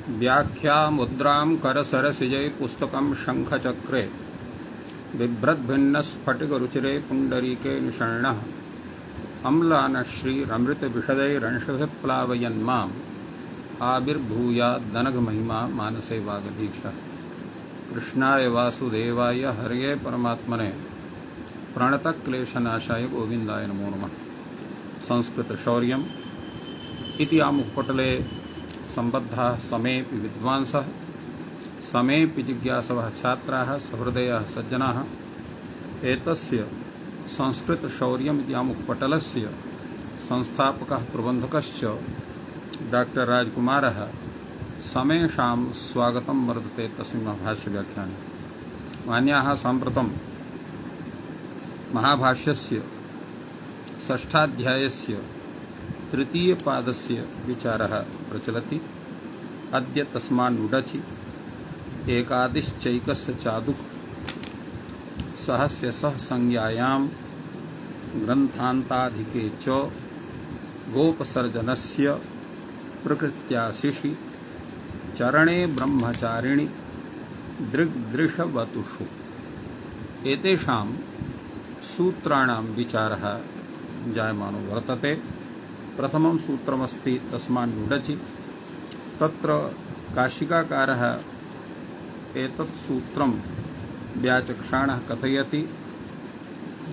व्याख्या मुद्रां करसरसिजै पुस्तकं शङ्खचक्रे बिभ्रद्भिन्नस्फटिकरुचिरे पुण्डरीके निषण्णः अम्लानश्रीरमृतविशदैरंशभिः प्लावयन्माम् आविर्भूयाद्दनघमहिमा मानसे वागधीशः। कृष्णाय वासुदेवाय हरये परमात्मने प्रणतक्लेशनाशाय गोविन्दाय नमो नमः। संस्कृतशौर्यम् इति आमुखपटले सम्बद्धाः समेऽपि विद्वांसः समेऽपि जिज्ञासवः छात्राः सहृदयाः सज्जनाः एतस्य संस्कृतशौर्यम् इति आमुखपटलस्य संस्थापकः प्रबन्धकश्च डॉक्टर राजकुमारः समेषां स्वागतं वर्तते तस्मिन् महाभाष्यव्याख्याने। मान्याः साम्प्रतं महाभाष्यस्य षष्ठाध्यायस्य तृतीयपादस्य विचारः प्रचलति। अद्य तस्मान्नुडचि एकादिश्चैकस्य चादुः सहस्य सह संज्ञायां ग्रन्थान्ताधिके च गोपसर्जनस्य प्रकृत्याशिषि चरणे ब्रह्मचारिणि दृग्दृशवतुषु एतेषां सूत्राणां विचारः जायमानो वर्तते। प्रथमं सूत्रमस्ति तस्मान्नुडचि। तत्र काशिकाकारः एतत् सूत्रं व्याचक्षाणः कथयति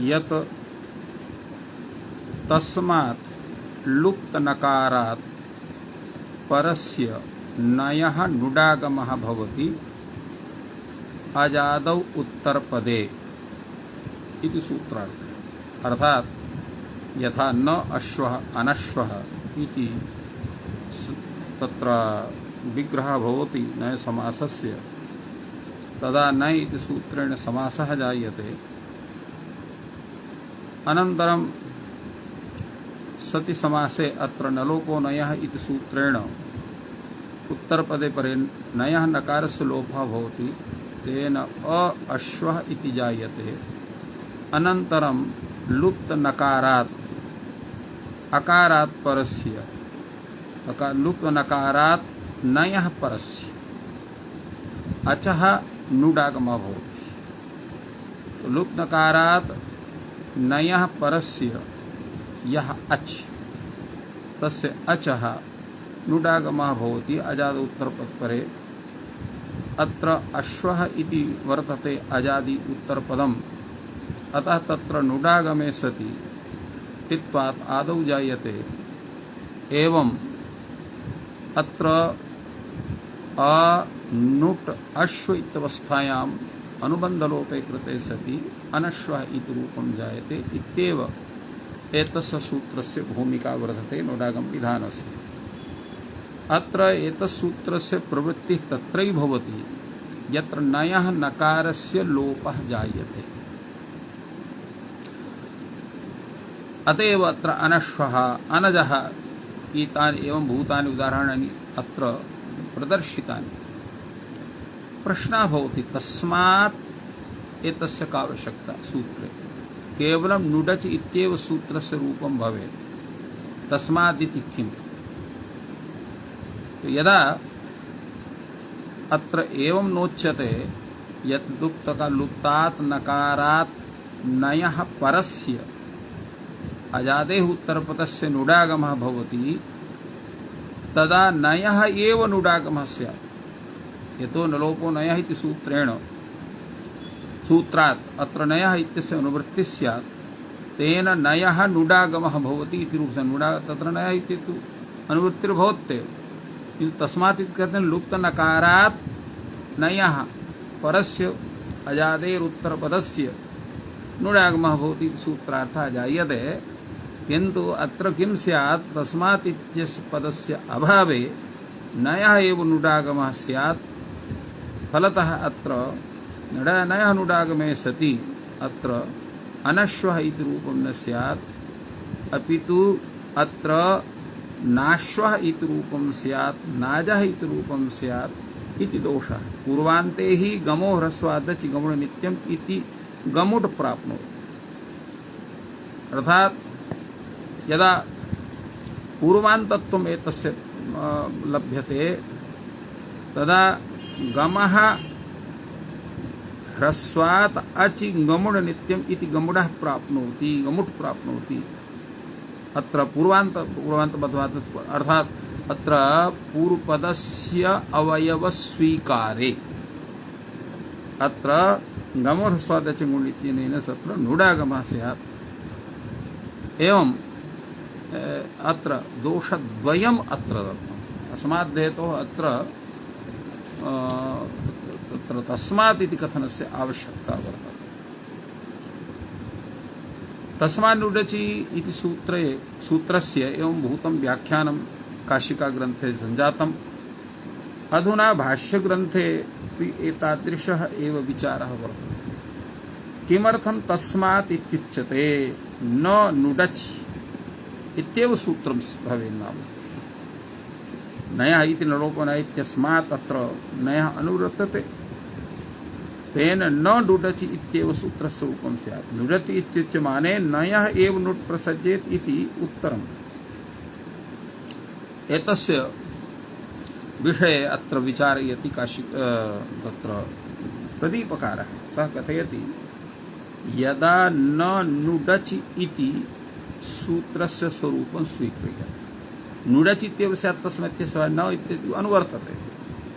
यत् तस्मात् लुप्तनकारात् परस्य नयः नुडागमः भवति अजादौ उत्तरपदे इति सूत्रार्थः। अर्थात् यथा न अश्वः अनश्वः इति तत्र विग्रहः भवति नय समासस्य, तदा न इति सूत्रेण समासः जायते। अनन्तरं सति समासे अत्र नलोपो नयः इति सूत्रेण उत्तरपदे परे नयः नकारस्य लोपः भवति, तेन अश्वः इति जायते। अनन्तरं लुप्त नकारात् अकारात् परस्य लुप्त नकारात् नयः परस्य अचः नुडागमः भवति। तो लुप्त नकारात् नयः परस्य यः अच् तस्य अचः नुडागमः भवति अजाद उत्तरपदपरे। अत्र अश्वः इति वर्तते अजादि उत्तरपदम्, अतः तत्र नुडागमे सति तित्वात् आदौ जायते। एवं अत्र अनुट अश्व इत्यवस्थायाम् अनुबन्धलोपे कृते सति अनश्वः इति रूपं जायते इत्येव एतस्य सूत्रस्य भूमिका वर्तते नुडागम विधानस्य। अत्र एतस्य सूत्रस्य प्रवृत्तिः तत्रैव भवति यत्र नयः नकारस्य लोपः जायते। अतएव अत्र अनश्वः अनजः एतानि एवं भूतानि उदाहरणानि अत्र प्रदर्शितानि। प्रश्नः भवति तस्मात् एतस्य का आवश्यकता सूत्रे? केवलं नुडचि इत्येव सूत्रस्य रूपं भवेत्, तस्मात् इति किम्? तो यदा अत्र एवं नोच्यते यत् लुप्तात् नकारात् नयः परस्य अजादेः उत्तरपदस्य नुडागमः भवति, तदा नयः एव नुडागमः स्यात्। यतो नलोपो नयः इति सूत्रात् अत्र नयः इत्यस्य अनुवृत्तिः स्यात्, तेन नयः नुडागमः भवति इति रूपेण तत्र नयः इति तु अनुवृत्तिर्भवत्येव, किन्तु तस्मात् इति कहते हैं लुप्त नकारात् नयः परस्य अजादेरुत्तरपदस्य नुडागमः भवति इति सूत्रार्थः जायते। किन्तु अत्र किं स्यात् तस्मात् इत्यस्य पदस्य अभावे नयः एव नुडागमः स्यात्। फलतः अत्र नयः नुडागमे सति अत्र अनश्वः इति रूपं न स्यात्, अपितु अत्र नाश्वः इति रूपं स्यात्, नाजः इति रूपं स्यात् इति दोषः। पूर्वान्ते हि गमो ह्रस्वादचि गमुड नित्यम् इति गमुड प्राप्नोति। अर्थात् यदा पूर्वान्तत्वम् एतस्य लभ्यते तदा गमः ह्रस्वात् अचि गमुड नित्यम इति गमुडः प्राप्नोति, गमुट् प्राप्नोति। अत्र पूर्वान्तपदवात् अर्थात अत्र पूर्वपदस्य अवयवस्वीकारे अत्र गमुड् ह्रस्वात् अचि गुण् इत्यनेन सत्र नुडागमः स्यात्। एवं अत्र दोषद्वयम् अत्र दत्तम्। अस्माद्धेतोः अत्र तत्र तस्मात् इति कथनस्य आवश्यकता वर्तते। तस्मात् नुडचि इति सूत्रस्य एवं भूतं व्याख्यानं काशिका ग्रन्थे सञ्जातम्। अधुना भाष्यग्रन्थे एतादृशः एव विचारः वर्तते। किमर्थं तस्मात् इत्युच्यते, न नुडचि इत्येव सूत्रं भवेन्नाम। नयः इति नरोपन इत्यस्मात् अत्र नयः अनुवर्तते, तेन न नुडचि इत्येव सूत्रस्य रूपं स्यात्। नुडति इत्युच्यमाने नयः एव नुट् प्रसज्येत इति उत्तरम्। एतस्य विषये अत्र विचारयति तत्र प्रदीपकारः। सः कथयति, यदा न नुडचि इति सूत्रस्य स्वरूपं स्वीक्रियते, नुडचि इत्येव स्यात् तस्मिन् न इत्येतत् अनुवर्तते,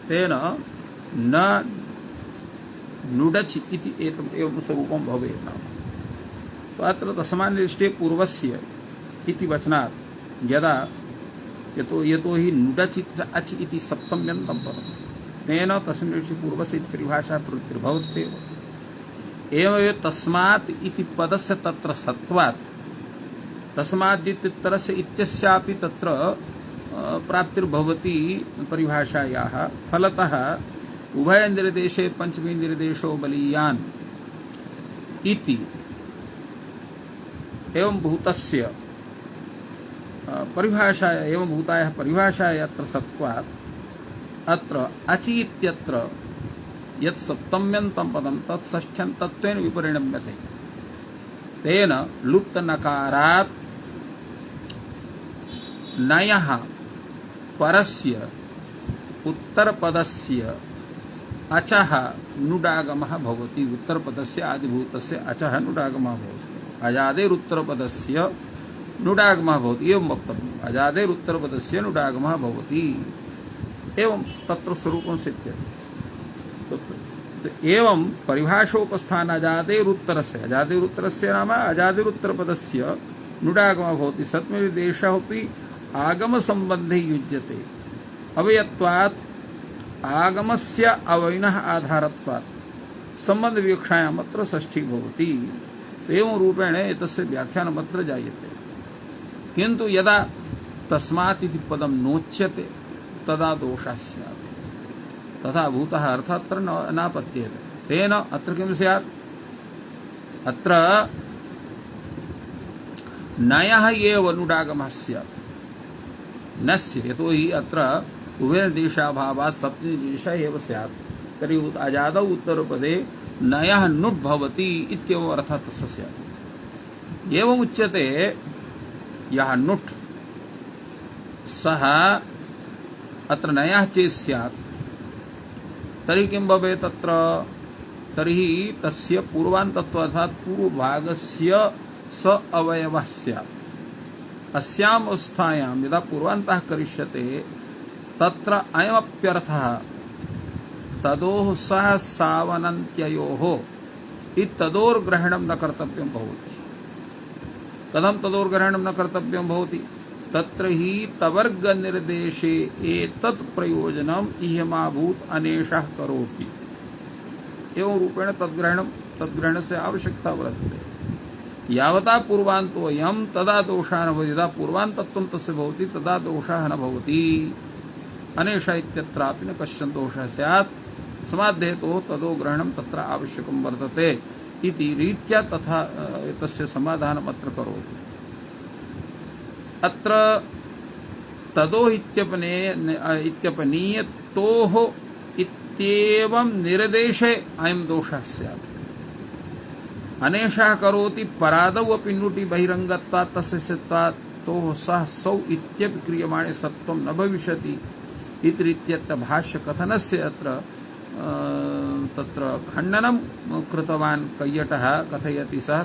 तेन न नुडचि इति एवं स्वरूपं भवेत् नाम। तो अत्र तस्मात् दृष्टे पूर्वस्य इति वचनात् यदा यतो हि नुडचि अचि इति सप्तम्यन्तं पदं, तेन तस्मिन् दृष्टे पूर्वस्य इति परिभाषा प्रवृत्तिर्भवत्येव। एवमेव तस्मात् इति पदस्य तत्र सत्वात् तस्मादित्युत्तरस्य इत्यस्यापि तत्र प्राप्तिर्भवति परिभाषायाः। फलतः उभयेन्द्रियदेशे पंचमेन्द्रियदेशो बलीयान् इति एवं भूतस्य परिभाषा एवं भूतायाः परिभाषायाः अत्र सत्वात् अत्र अचि इत्यत्र यत् सप्तम्यन्तं पदं तत् षष्ठ्यन्तत्वेन विपरिणम्यते। तेन लुप्तनकारात् नयः परस्य उत्तरपदस्य अचः नुडागमः भवति। उत्तरपदस्य आदिभूतस्य अचः नुडागमः भवति। अजादेरुत्तरपदस्य नुडागमः भवति एवं वक्तव्यम्। अजादेरुत्तरपदस्य नुडागमः भवति एवं तत्र स्वरूपं सिद्ध्यति। एवं परिभाषोपस्थान अजादेरुत्तरस्य नाम अजादेरुत्तरपदस्य नुडागमः भवति। सत्मेदेशः अपि आगमसम्बन्धे युज्यते। अवयत्वात् आगमस्य अवयिनः आधारत्वात् सम्बन्धविवक्षायाम् अत्र षष्ठी भवति। एवं रूपेण एतस्य व्याख्यानमत्र जायते। किन्तु यदा तस्मात् इति पदं नोच्यते तदा दोषः स्यात्। तथा भूतः अर्थः अत्र नापद्येते। तेन अत्र किं स्यात्, अत्र नयः एव नुडागमः स्यात्। नस्य यतो हि अत्र उभयदेशाभावात् सप्तमेदेशः एव स्यात्। तर्हि अजादौ उत्तरपदे नयः नुट् भवति इत्येव अर्थः तस्य स्यात्। एवमुच्यते, यः नुट् सः अत्र नयः चेत् स्यात्, तर्हि किं भवेत् तत्र, तर्हि तस्य पूर्वान्तत्व अर्थात् पूर्वभागस्य स अवयवः स्यात्। अस्याम् अवस्थायां यदा पूर्वान्तः करिष्यते तत्र अयमप्यर्थः तदोः सह सावनन्त्ययोः इत्तदोर्ग्रहणं न कर्तव्यं भवति। कथं तदोर्ग्रहणं न कर्तव्यं भवति, तत्र हि तवर्गनिर्देशे एतत् प्रयोजनम् इह्यमाभूत अनेशः करोति। एवं रूपेण तद्ग्रहणस्य आवश्यकता वर्तते। यावता पूर्वान्तोऽयं तदा दोषः न भवति। यदा पूर्वान्तत्वं तस्य भवति तदा दोषः न भवति। अनेशः इत्यत्रापि न कश्चन दोषः स्यात्। समाद्धेतोः तदो ग्रहणं तत्र आवश्यकं वर्तते इति रीत्या तथा तस्य समाधानम् अत्र करोति। अत्र तदो इत्यपनीयतोः इत्येवं निर्देशे अयं दोषः स्यात्। अनेशः करोति परादौ अपि नुटि बहिरङ्गत्वात् तस्य सिद्धात् तोः सः सौ इत्यपि क्रियमाणे सत्वं न भविष्यति इति रीत्यत्र भाष्यकथनस्य अत्र तत्र खण्डनं कृतवान् कैयटः कथयति सः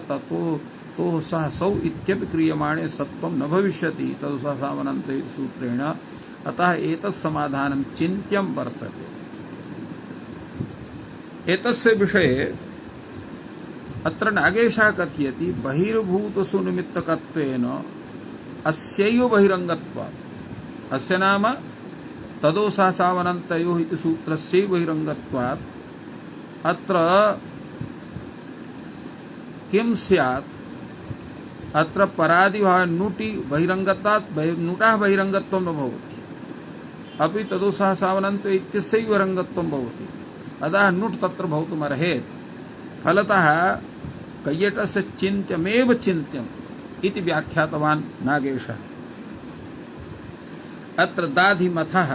तो सः सौ इत्यपि क्रियमाणे सत्वं न भविष्यति तदुसावनन्त सूत्रेण अतः एतत् समाधानं चिन्त्यं वर्तते। एतस्य विषये अत्र नागेशः कथयति बहिर्भूतसु निमित्तकत्वेन अस्यैव बहिरङ्गत्वात् अस्य नाम तदोसावनन्तयोः इति सूत्रस्य बहिरङ्गत्वात् अत्र किं स्यात् अत्र परादिभाव नुटि बहिरङ्गत्वात् नुटः बहिरङ्गत्वं न भवति अपि तदोसावनन्त इत्यस्यैव बहिरङ्गत्वं भवति अतः नुट् तत्र भवितुमर्हेत्। फलतः कैयटस्य चिन्त्यमेव चिन्त्यम् इति व्याख्यातवान् नागेशः। अत्र दाधिमथः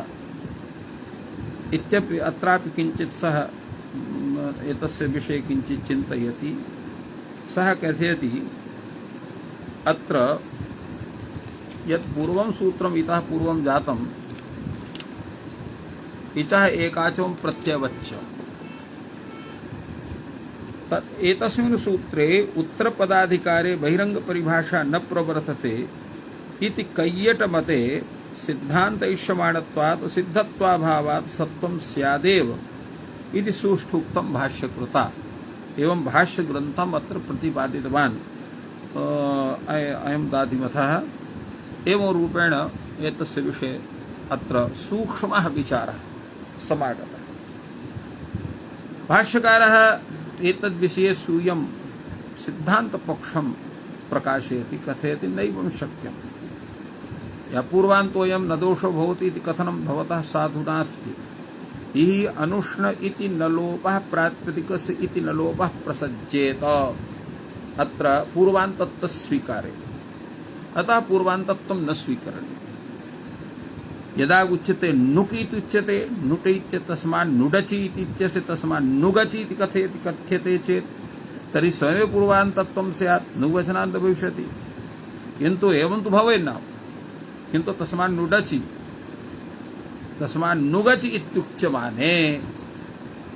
इत्यपि अत्रापि किञ्चित् सः एतस्य विषये किञ्चित् चिन्तयति। सः कथयति अत्र यत् पूर्वं सूत्रम् इतः पूर्वं जातम् इतः एकाचों प्रत्यवच्च एतस्मिन् सूत्रे उत्तरपदाधिकारे बहिरंग परिभाषा न प्रवर्तते इति कैयटमते सिद्धान्तैष्यमाणत्वात् सिद्धत्वाभावात् सत्वं स्यादेव इति सुष्ठुक्तं भाष्यकृता। एवं भाष्यग्रन्थम् अत्र प्रतिपादितवान् अयं दाधिमथः। एवं रूपेण एतस्य विषये अत्र सूक्ष्मः विचारः समागतः। भाष्यकारः एतद्विषये सूयं सिद्धान्तपक्षं प्रकाशयति कथयति नैवं शक्यम् या पूर्वान्तोऽयं न दोषो भवति इति कथनं भवतः साधु नास्ति। इह अनुष्ण इति न लोपः प्रातिपदिकस्य इति न लोपः प्रसज्येत अत्र पूर्वान्तत्व स्वीकारे अतः पूर्वान्तत्वं न स्वीकरणीयम्। यदा उच्यते नुक् इति उच्यते नुट इत्यस्मात् नुडचि इत्यस्य तस्मात् नुगचि इति कथ्यते चेत् तर्हि स्वयमेव पूर्वान्तत्वं स्यात् नुवचनान्त भविष्यति। किन्तु एवं तु भवेन्न किन्तु तस्मात् नुडचि तस्मात् नुगचि इत्युच्यमाने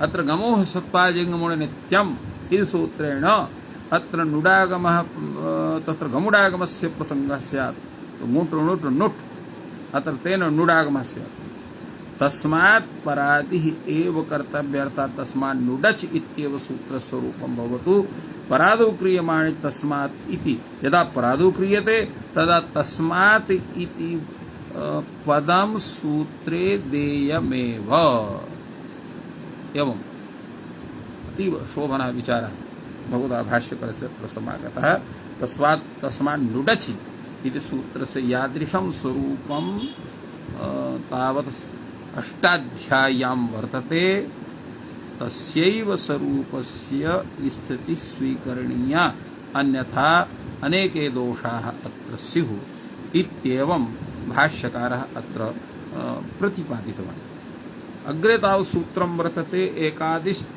अत्र गमोः सत्त्वाजिङ्गमुण नित्यम् इति सूत्रेण अत्र नुडागमः तत्र गमुडागमस्य प्रसङ्गः स्यात्। मुट् नुट् नुट् अत्र तेन नुडागमः स्यात्। तस्मात् परादिः एव कर्तव्यर्थात् तस्मात् नुडच् इत्येव सूत्रस्वरूपं भवतु। परादौ क्रियमाणे तस्मात् इति यदा परादौ क्रियते तदा तस्मात् इति पदं सूत्रे देयमेव। एवं अतीव शोभनः विचारः भगवता भाष्यकारस्य समागतः। तस्मात् नुडचि इति सूत्रस्य यादृशं स्वरूपं तावत् अष्टाध्याय्यां वर्तते तस्यैव स्वरूपस्य स्थितिः स्वीकरणीया अन्यथा अनेके दोषाः अत्र स्युः इत्येवं भाष्यकारः अत्र प्रतिपादितवान्। अग्रे तावत् सूत्रं वर्तते एकादिश्चैकस्य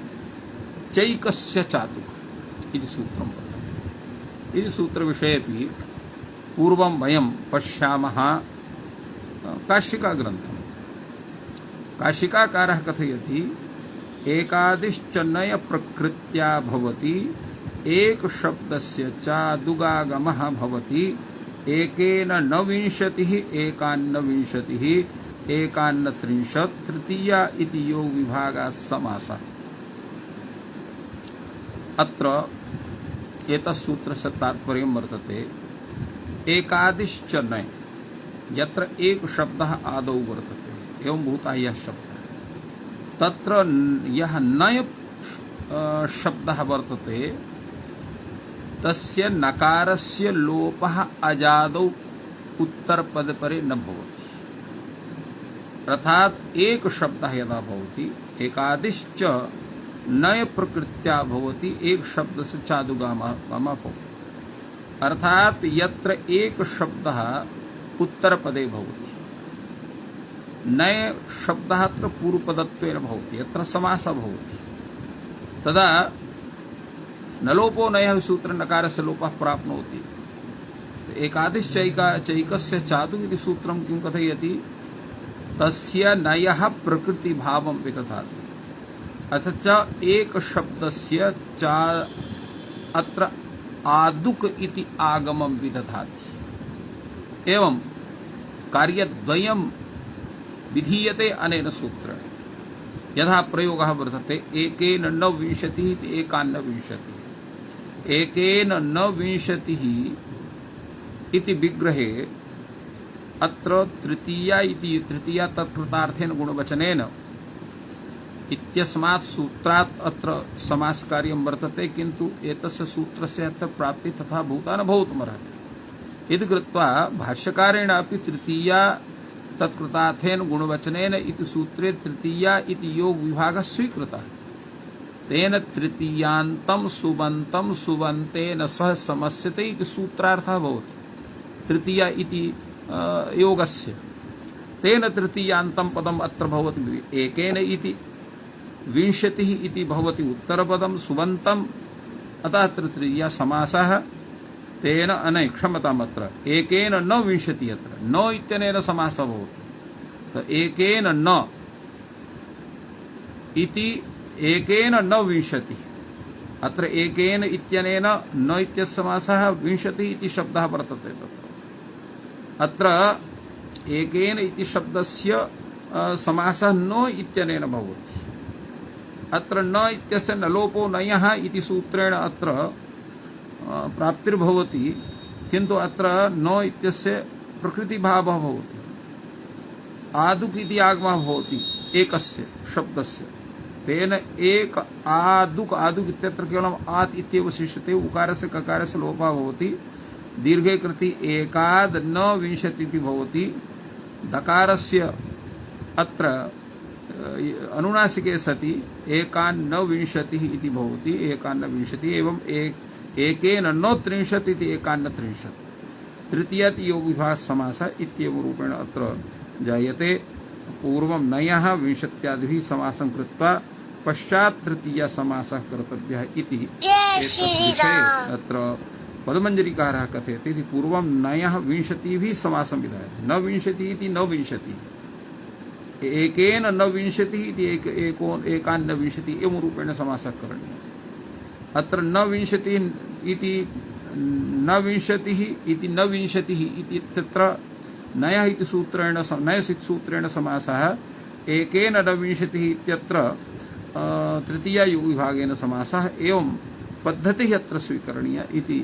चातुः इति सूत्रं वर्तते। इति सूत्रविषयेपि पूर्वं वयं पश्यामः काशिकाग्रन्थं। काशिकाकारः कथयति एकादिश्चनय प्रकृत्या भवति एक शब्दस्य चादुगागमः भवति एकेन न विंशतिः एकान्न विंशतिः एकान्न त्रिंशत् तृतीया इति यो विभागाः समासः। अत्र एतत् सूत्रस्य तात्पर्यं वर्तते एकादिश्चनय यत्र एक शब्दः आदौ वर्तते एवं भूतः यः शब्दः तत्र यः नय शब्दः वर्तते तस्य नकारस्य लोपः अजादौ उत्तरपदपरे न भवति। अर्थात् एक शब्दः यदा भवति एकादिश्च नय प्रकृत्या भवति एक शब्दस्य चादुगामः भवति। अर्थात् यत्र एक शब्दः उत्तरपदे भवति नय शब्दः अत्र पूर्वपदत्वेन भवति यत्र समासः भवति तदा न लोपो नयः सूत्र नकारस्य लोपः प्राप्नोति। एकादिश्चैकस्य चादु इति सूत्रं किं कथयति तस्य नयः प्रकृति भावं विदधाति। अथ च एक शब्दस्य च अत्र आदुक इति आगमं विदधाति। एवं कार्यद्वयं विधीयते अनेन सूत्रेण। यथा प्रयोगः वर्तते एकेन न विंशतिः इति एकान्न विंशतिः। एकेन न विंशतिः इति विग्रहे अत्र तृतीया इति तृतीया तत्कृतार्थेन गुणवचनेन इत्यस्मात् सूत्रात् अत्र समासकार्यं वर्तते, किन्तु एतस्य सूत्रस्य अत्र प्राप्ति तथा भूता न भवितुमर्हति। इति कृत्वा भाष्यकारेण अपि तृतीया तत्कृतार्थेन गुणवचनेन इति सूत्रे तृतीया इति योग विभागः स्वीकृतः। तेन तृतीयान्तं सुबन्तं सुबन्तेन सह समस्यते इति सूत्रार्थः भवति तृतीया इति योगस्य। तेन तृतीयान्तं पदम् अत्र भवति एकेन इति, विंशतिः इति भवति उत्तरपदं सुबन्तम्, अतः तृतीया समासः। तेन अनै क्षमताम् अत्र एकेन न विंशतिः, अत्र न इत्यनेन समासः भवति। तो एकेन न इति एकेन न विंशतिः, अत्र एकेन इत्यनेन न इत्यस्य समासः, विंशतिः इति शब्दः वर्तते तत्र। अत्र एकेन इति शब्दस्य समासः न इत्यनेन भवति। अत्र न इत्यस्य न लोपो नयः इति सूत्रेण अत्र प्राप्तिर्भवति, किन्तु अत्र न इत्यस्य प्रकृतिभावः भवति। आदुक इति आगमः भवति एकस्य शब्दस्य। तेन एक आदुक, आदुक इत्यत्र केवलम् आत् इत्येव शिष्यते, उकारस्य ककारस्य लोपः भवति। दीर्घे कृति एकाद न विंशति इति भवति। दकारस्य अत्र अनुनासिके सति एकान्न विंशतिः इति भवति, एकान्न विंशतिः। एवं एकेन न त्रिंशत् इति एकान्न त्रिंशत्। तृतीयात् योग विभाग समासः इत्येव रूपेण अत्र जायते। पूर्वं नयः विंशत्यादिभिः समासं कृत्वा पश्चात् तृतीया समासः कर्तव्यः इति विषये अत्र पदमञ्जरीकारः कथयति। इति पूर्वं नयः विंशतिभिः समासं विधाय, न विंशतिः इति न विंशतिः, एकेन न विंशतिः इति एकान्न विंशतिः एवं रूपेण समासः करणीयः। अत्र न विंशतिः इति न विंशतिः इति न विंशतिः इति तत्र नयः इति सूत्रेण, नयसित् सूत्रेण समासः। एकेन न विंशतिः इत्यत्र तृतीया विभागेन समासः। एवं पद्धतिः अत्र स्वीकरणीया इति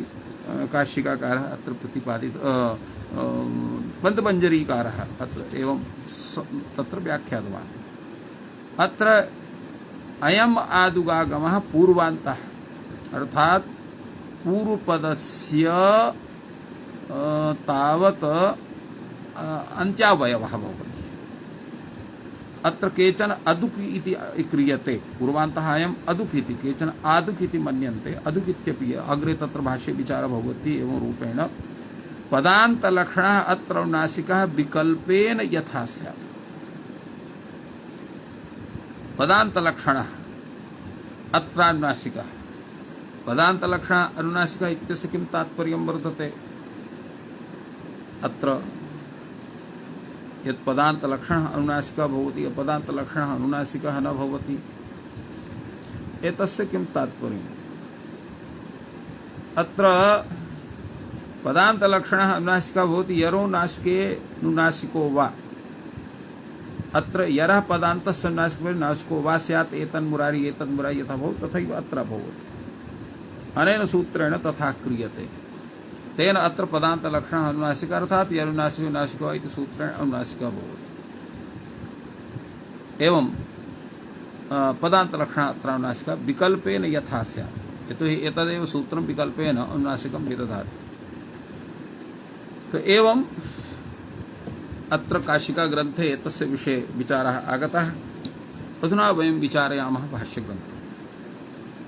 काशिकाकारः अत्र प्रतिपादित पदमञ्जरीकारः अत्र एवं तत्र व्याख्यातवान्। अत्र अयम् आदुगागमः पूर्वान्तः, अर्थात् पूर्वपदस्य तावत् अन्त्यावयवः भवति। अत्र केचन अदुक् इति क्रियते, पूर्वान्तः अयम् अदुक् इति, केचन आदुक् इति मन्यन्ते। अदुक् इत्यपि अग्रे तत्र भाष्ये विचारः भवति। एवं रूपेण पदान्तलक्षणः अत्र अनुनासिकः विकल्पेन यथा स्यात्। पदान्तलक्षणः अत्र अनुनासिकः, पदान्तलक्षणः अनुनासिकः इत्यस्य किं तात्पर्यं वर्तते? अत्र यत् पदान्तलक्षणः अनुनासिकः भवति, अपदान्तलक्षणः अनुनासिकः न भवति, एतस्य किं तात्पर्यम्? अत्र पदान्तलक्षणः अनुनासिकः भवति यरो नासिके नुनासिको वा। अत्र यरः पदान्तस्य नासिको वा स्यात्, एतन्मुरारि एतन्मुरारि यथा भवति तथैव अत्र भवति। अनेन सूत्रेण तथा क्रियते। तेन अत्र पदान्तलक्षणः अनुनासिकः, अर्थात् यरुनासिको नासिको इति सूत्रेण अनुनासिकः भवति। एवं पदान्तलक्षणः अत्र अनुनासिकः विकल्पेन यथा स्यात्, यतोहि एतदेव सूत्रं विकल्पेन अनुनासिकं विदधाति। तो एवं अत्र काशिका ग्रन्थे एतस्य विषये विचारः आगतः। अधुना वयं विचारयामः भाष्यग्रन्थं।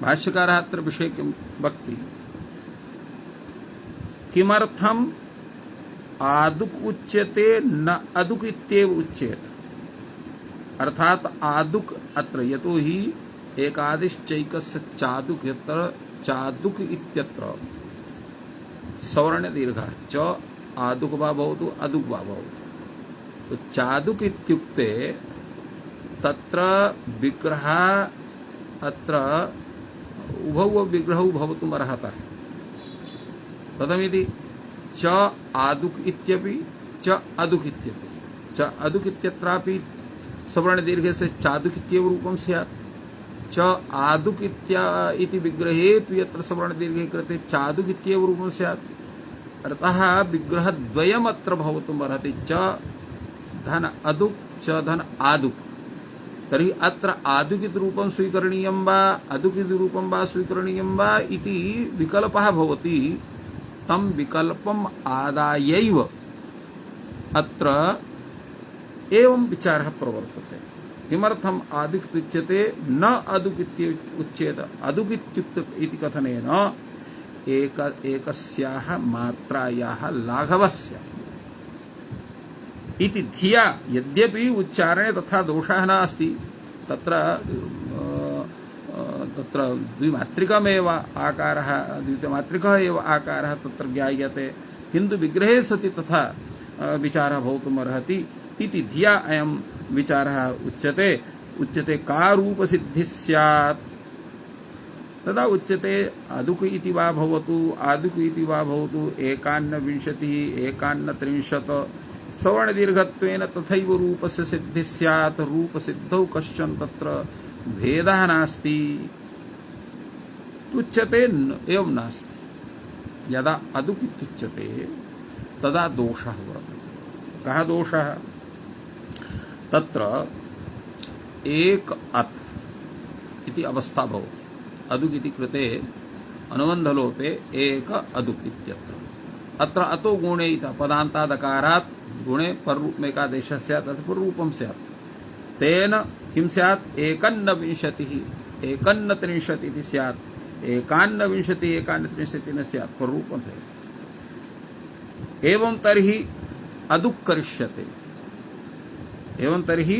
भाष्यकारः अत्र विषये किं वक्ति? किमर्थम् आदुक उच्यते न अदुक इत्येव उच्येत। अर्थात आदुक अत्र यतोहि एकादिश्चैकस्य चादुक, यत्र चादुक इत्यत्र सवर्ण दीर्घः च आदुक वा भवतु अदुक वा भवतु। तो चादुक इत्युक्ते तत्र विग्रह अत्र उभौ विग्रहौ भवितुम् अर्हतः। कथमिति च आदुक इत्यपि च अदुक इत्यपि। च अदुक इत्यत्रापि सवर्णदीर्घे से चादुक इत्येव रूपं स्यात्। च आदुक इति विग्रहेऽपि यत्र सवर्णदीर्घे कृते चादुक इत्येव रूपं स्यात्। अतः विग्रहद्वयम् अत्र भवितुम् अर्हति, च धन अदुक च धन आदुक। तर्हि अत्र आदुक इति रूपं स्वीकरणीयं वा अदुक इति रूपं वा स्वीकरणीयं वा इति विकल्पः भवति। तं विकल्पम् आदायैव अत्र एवं विचारः प्रवर्तते। किमर्थम् आदुक उच्यते न अदुक उच्येत। अदुक इत्युक्त इति कथनेन एकस्याः मात्रायाः लाघवस्य इति धिया, यद्यपि उच्चारणे तथा दोषः नास्ति, तत्र द्विमात्रिकमेव आकारः, द्वितीयमात्रिकः एव आकारः तत्र ज्ञायते, किन्तु विग्रहे सति तथा विचारः भवितुम् अर्हति इति धिया अयं विचारः उच्यते। उच्यते का रूपसिद्धिः स्यात्, तदा उच्यते अदुक इति वा भवतु आदुक इति वा भवतु 51 51 सवर्णदीर्घत्वेन तथैव रूपस्य सिद्धिः स्यात्। रूपसिद्धौ कश्चन तत्र भेदः नास्ति। उच्यते एवं नास्ति। यदा अदुक इत्युच्यते तदा दोषः वर्तते। कः दोषः? तत्र एक अत् इति अवस्था भवति। अदुक इति कृते अनुबन्धलोपे एक अदुक इत्यत्र। अत्र अतो गुणे इति पदान्तादकारात् गुणे पररूपमेकादेशः स्यात् अथवा पररूपं स्यात्। तेन किं स्यात्? 51 51 इति स्यात्। 51 51 न स्यात्, पररूपं स्यात्। एवं तर्हि अदुक करिष्यते। एवं तर्हि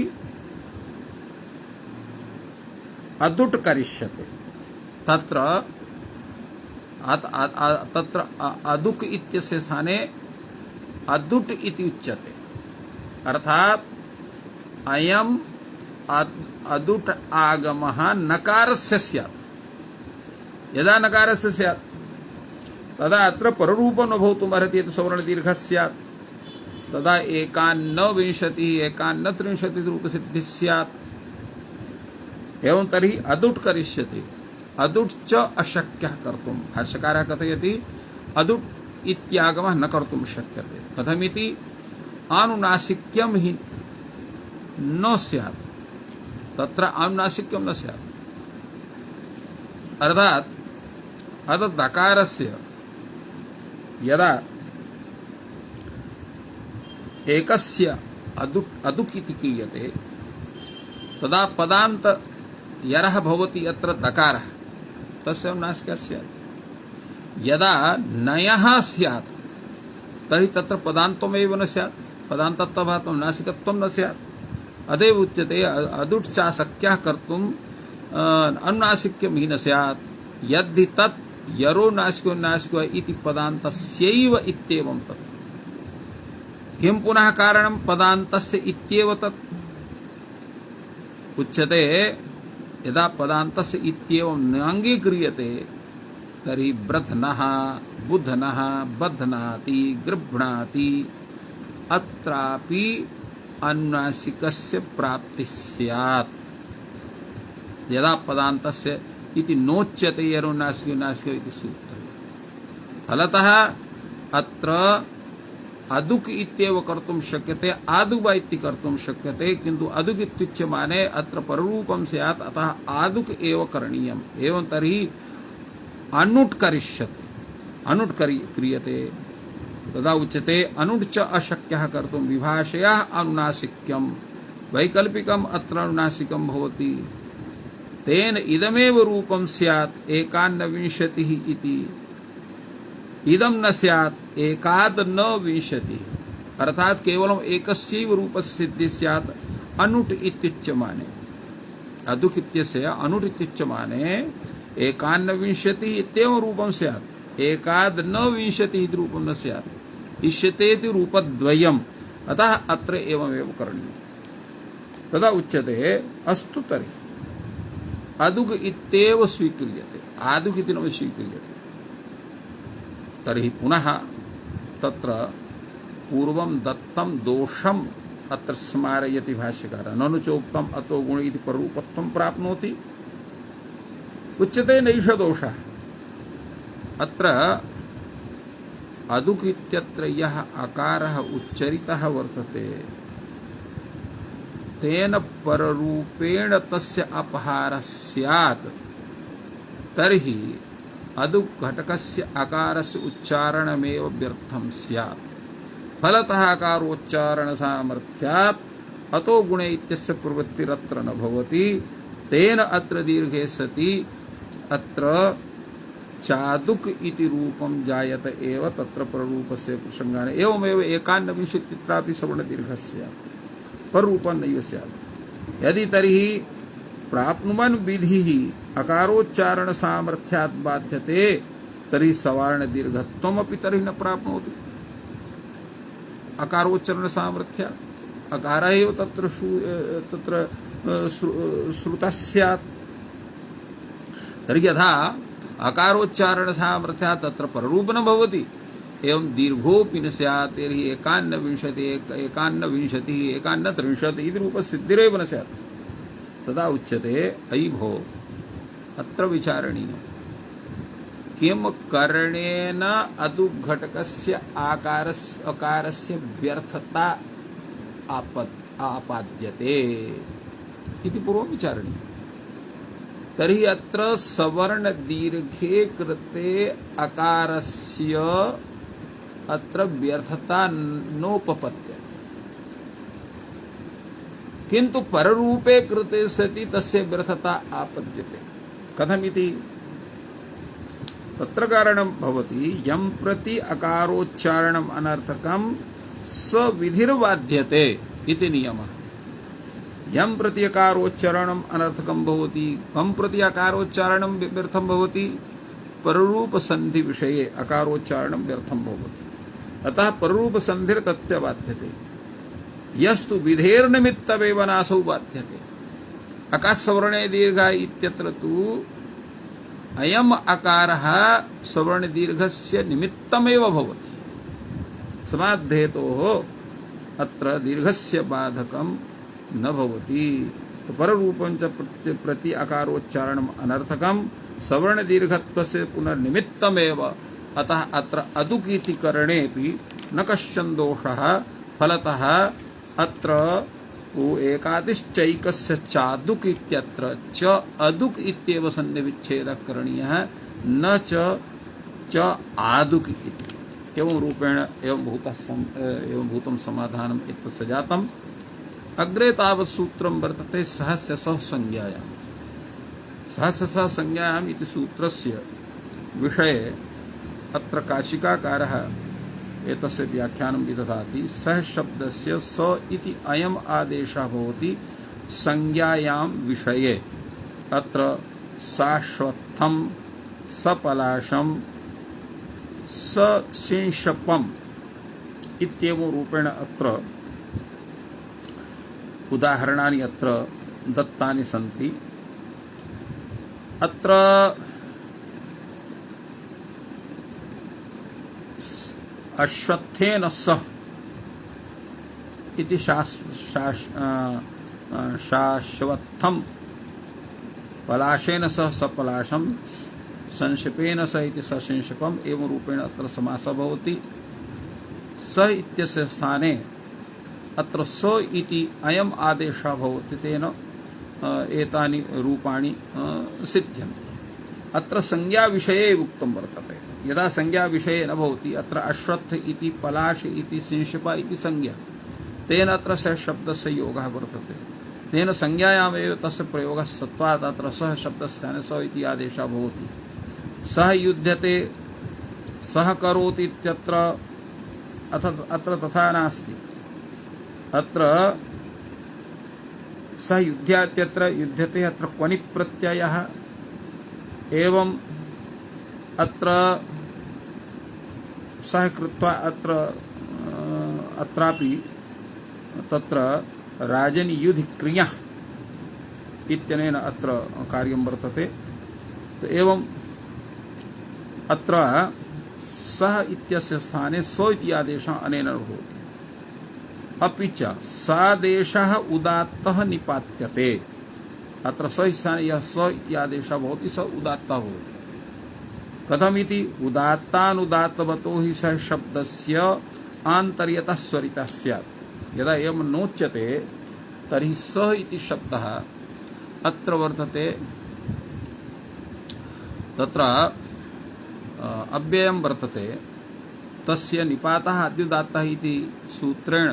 अदुट करिष्यते। तत्र अदुक इत्यस्य स्थाने अदुट इति उच्यते। अर्थात अयम् अदुट आगमः नकारस्य स्यात्। यदा नकारस्य स्यात् तदा अत्र पररूपं न भवितुम् अर्हति, यत् सवर्णदीर्घः स्यात्। तदा 51 51 रूपसिद्धिः स्यात्। एवं तर्हि अदुट करिष्यते। अदुट च अशक्यः कर्तुम्। भाष्यकारः कथयति अदुट इत्यागमः न कर्तुं शक्यते। कथमिति? आनुनासिक्यं हि न स्यात्। तत्र आनुनासिक्यं न स्यात्। अर्थात् अतः दकारस्य यदा एकस्य अदुक इति क्रियते तदा पदान्त यरः भवति अत्र दकारः, तस्य नासिकः स्यात्। यदा नयः स्यात् तर्हि तत्र पदान्तमेव न स्यात्। पदान्तत्वभावं नासिकत्वं न स्यात्। अतएव उच्यते अदुट् चाशक्यः कर्तुम् अनुनासिक्यं हि न स्यात्। यद्धि तत् यरो नासिको नासिको इति पदान्तस्यैव इत्येवं तत्। किं पुनः कारणं? पदान्तस्य इत्येव तत्। उच्यते यदा पदान्तस्य इत्येवं न अङ्गीक्रियते तर्हि ब्रध्नः बुध्नः बध्नाति गृह्णाति। अत्रापि अनुनासिकस्य प्राप्तिः स्यात्। यदा पदान्तस्य इति नोच्यते यरो नासिको नासिको इति सूत्रं। फलतः अत्र अदुक इत्येव कर्तुं शक्यते, आदुक इति कर्तुं शक्यते, किन्तु अदुक इत्युच्यमाने अत्र पररूपं स्यात्, अतः आदुक एव करणीयम्। एवं तर्हि अनुट् करिष्यते, अनुट् क्रियते। तदा उच्यते अनुट् च अशक्यः कर्तुं विभाषया अनुनासिक्यं। वैकल्पिकम् अत्र अनुनासिकं भवति। तेन इदमेव रूपं स्यात् 51 इति। इदं न स्यात् एकाद न 20। अर्थात केवलम एकस्यैव रूपस्य सिद्धिः स्यात् अनुट इत्युच्यमाने। अदुक इत्यस्य अनुट इत्युच्यमाने 51 इत्येव रूपं स्यात्। एकाद न 20 इति रूपं न स्यात्। इष्यते इति रूपद्वयम्। अतः अत्र एवमेव करणीयम्। तदा उच्यते अस्तु तर्हि अदुग् इत्येव स्वीक्रियते, आदुग् इति न स्वीक्रियते। तर्हि पुनः तत्र पूर्वं दत्तं दोषम् अत्र स्मारयति भाष्यकारः। ननु चोक्तम् अतो गुण इति पररूपत्वं प्राप्नोति। उच्यते नैष दोषः। अत्र अदुक् इत्यत्र यः अकारः उच्चरितः वर्तते तेन पररूपेण तस्य अपहारः स्यात् तर्हि अदुक् घटकस्य अकारस्य उच्चारणमेव व्यर्थं स्यात्। फलतः अकारोच्चारण सामर्थ्यात् अतो गुणे इत्यस्य प्रवृत्तिरत्र न भवति। तेन अत्र दीर्घे सति अत्र चादुक् इति रूपं जायत एव तत्र पररूपस्य प्रसंगाने। एवमेव एकान्नविंशतित्रापि सवर्णदीर्घः स्यात्, पररूपं नैव स्यात्। यदि तर्हि प्राप्नुवन् विधिः अकारोच्चारण सामर्थ्यात् बाध्यते तर्हि सवर्णदीर्घत्वमपि तर्हि न प्राप्नोति। अकारोच्चारण सामर्थ्यात् अकारः एव तत्र श्रुतः स्यात्। तर्हि यथा अकारोच्चारण सामर्थ्यात् तत्र पररूप न भवति, एवं दीर्घोऽपि न स्यात्। तर्हि एकान्नविंशतिः एकान्नत्रिंशत् इति रूपसिद्धिरेव न स्यात्। तदा उच्यते अयि भो अत्र विचारणीयम् किं करणेन अदुघटकस्य अकारस्य व्यर्थता आपाद्यते इति पूर्वं विचारणीयम्। तर्हि अत्र सवर्ण दीर्घे कृते अकारस्य अत्र व्यर्थता नोपपद्यते, किंतु पररूपे कृते सति तस्य व्यर्थता आपद्यते। कथमिति? तत्र कारणं भवति यं प्रति अकारोच्चारणम् अनर्थकं स्वविधिर्बाध्यते इति नियमः। यं प्रति अकारोच्चारणम् अनर्थकं भवति, कं प्रति अकारोच्चारणं व्यर्थं भवति, पररूपसन्धि विषये अकारोच्चारणं व्यर्थं भवति। अतः पररूपसन्धिर्तस्य बाध्यते। यस्तु विधेर्निमित्तमेव नासौ बाध्यते। अकासवर्णे दीर्घा इत्यत्र तु अयम् अकारः सवर्ण दीर्घस्य निमित्तमेव भवति। समाद्धेतोः अत्र दीर्घस्य बाधकं न भवति। पररूपं च प्रति अकारोच्चारणम् अनर्थकं सवर्ण दीर्घत्वस्य पुनर्निमित्तमेव। अतः अत्र अदुक् इति करणेपि न कश्चन दोषः। फलतः अत्र एकादिश्चैकस्य चादुक् इत्यत्र च अदुक् इत्येव सन्निविच्छेदः करणीयः, न च आदुक् इति। एवं रूपेण एवं भूतं समाधानम् इत्यस्य जातम्। अग्रे तावत् सूत्रं वर्तते सहस्य सह संज्ञायाम्। सहस्य सह संज्ञायाम् इति सूत्रस्य विषये अत्र काशिकाकारः एतस्य व्याख्यानं विदधाति। सः शब्दस्य स इति अयम् आदेशः भवति संज्ञायां विषये। अत्र साश्वत्थं, सपलाशं, सशिंशपम् इत्येवं रूपेण अत्र उदाहरणानि अत्र दत्तानि सन्ति। अत्र अश्वत्थेन सह इति शाश्वत्थं, पलाशेन सह सपलाशं, संक्षेपेन सह इति सशिंशपम् एवं रूपेण अत्र समासः भवति। स इत्यस्य स्थाने अत्र स इति अयम् आदेशः भवति। तेन एतानि रूपाणि सिद्ध्यन्ति। अत्र संज्ञा विषये उक्तं वर्तते। यदा संज्ञा विषये न भवति, अत्र अश्वत्थ इति पलाश इति सिंशप इति संज्ञा, तेन अत्र सः शब्दस्य योगः वर्तते। तेन संज्ञायामेव तस्य प्रयोगः सत्त्वात् अत्र सः शब्दस्य स इति आदेशः भवति। सः युध्यते, सः करोति इत्यत्र अत्र तथा नास्ति। अत्र सः युध्यात्यत्र युध्यते, अत्र क्वनि प्रत्ययः। एवं अत्र सः कृत्वा अत्रापि तत्र राजनियुधिक्रिया इत्यनेन अत्र कार्यं वर्तते। तो एवं अत्र सः इत्यस्य स्थाने सो इति आदेशः अनेन भवति। अपि च सादेशः उदात्तः निपात्यते। अत्र स स्थाने यः स इति आदेशः भवति स उदात्तः भवति। कथमिति उदात्तानुदात्तवतो हि सः शब्दस्य आन्तर्यतः स्वरितः स्यात्। यदा एवं नोच्यते तर्हि सः इति शब्दः अत्र वर्तते, तत्र अव्ययं वर्तते, तस्य निपातः आद्युदात्तः इति सूत्रेण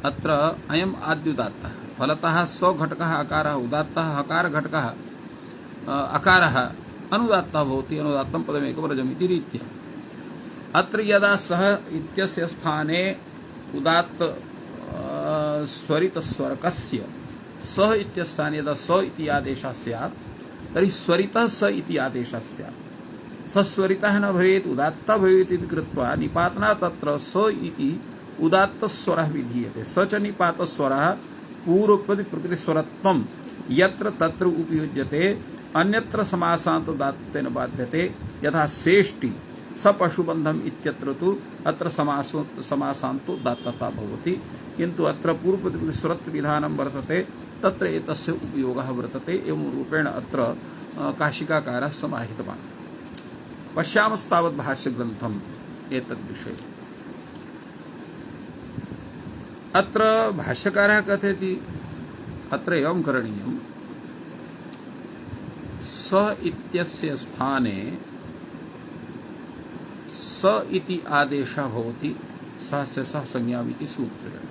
अत्र अयम् आद्युदात्तः। फलतः स घटकः अकारः उदात्तः, हकार घटकः अकारः अनुदात्तः भवति। अनुदात्तं पदमेकवरजमिति रीत्या अत्र यदा सः इत्यस्य स्थाने उदात्त स्वरित स्वरकस्य सः इत्यस्थाने यदा स इति आदेशः स्यात् तर्हि स्वरितः स इति आदेशः स्यात्। सस्वरितः न भवेत्, उदात्तः भवेत् इति कृत्वा निपातना तत्र स इति उदात्तस्वरः विधीयते। स च निपातस्वरः पूर्वपदि प्रकृतिस्वरत्वं यत्र तत्र उपयुज्यते, अन्यत्र समासान्तोदात्तेन बाध्यते। यथा सेष्टि सपशुबन्धम् इत्यत्र तु अत्र समासान्तो दात्तता भवति, किन्तु अत्र पूर्वपदि स्वरत्व विधानं वर्तते, तत्र एतस्य उपयोगः वर्तते। एवं रूपेण अत्र काशिकाकारः समाहितवान्। पश्यामस्तावत् भाष्यग्रन्थम् एतद्विषये। अत्र भाष्यकारः कथयति अत्र एवं करणीयम्, स इत्यस्य स्थाने स इति आदेशः भवति सहस्य सह संज्ञामिति सूत्रेण।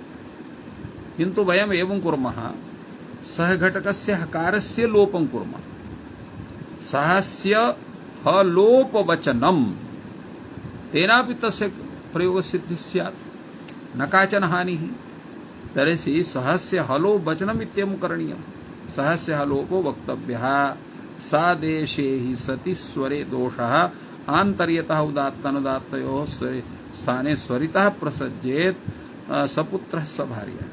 किन्तु वयम् एवं कुर्मः, सह घटकस्य हकारस्य लोपं कुर्मः, सहस्य हलोपवचनम्, तेनापि तस्य प्रयोगसिद्धिः स्यात्, न काचन हानिः। तर्हि सहस्य हलो वचनम् इत्येवं करणीयम्। सहस्य हलोपो वक्तव्यः। सादेशे हि सति स्वरे दोषः आन्तर्यतः उदात्तानुदात्तयोः स्थाने स्वरितः प्रसज्येत् सपुत्रः स भार्यः।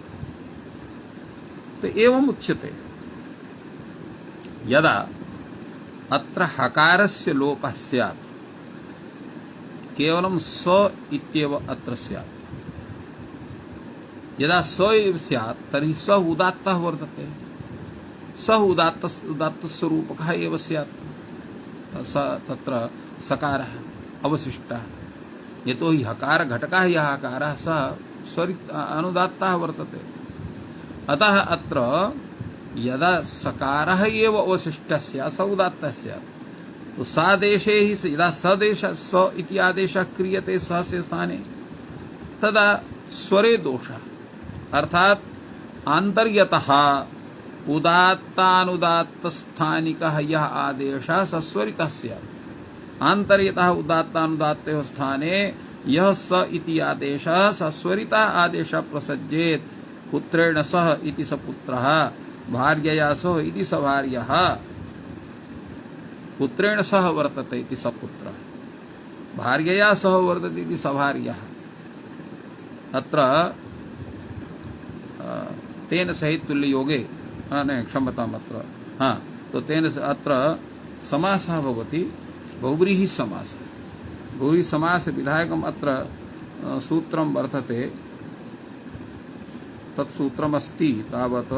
तो एवम् उच्यते यदा अत्र हकारस्य लोपः स्यात्, केवलं स इत्येव अत्र स्यात्। यदा स एव स्यात् तर्हि स उदात्तः वर्तते, स उदात्तस्वरूपकः एव स्यात्। स तत्र सकारः अवशिष्टः, यतोहि हकार घटकः यः हकारः सः स्वरित अनुदात्तः वर्तते। अतः अत्र यदा सकारः एव अवशिष्टः स्यात् स उदात्तः स्यात्। तो सादेशे ही यदा सदेशः स इति आदेशः क्रियते सहस्य स्थाने, तदा स्वरे दोषः, अर्थात आन्तर्यतः उदात्तानुदात्तस्थानिकः यः आदेशः सस्वरितः स्यात्। आन्तर्यतः उदात्तानुदात्तयोः स्थाने यः स इति आदेशः सस्वरितः आदेशः प्रसज्येत्। पुत्रेण सह इति सपुत्रः, भार्यया सह इति सभार्यः। पुत्रेण सह वर्तते इति सपुत्रः, भार्यया सह वर्तते इति सभार्यः। अत्र तेन सहित तुल्य योगे नहीं क्षमताम् अत्र तो तेन अत्र समासः भवति बहुव्रीहि समासः। बहुव्रीहि समास विधायकम् अत्र सूत्रं वर्तते, तत्सूत्रमस्ति तावत्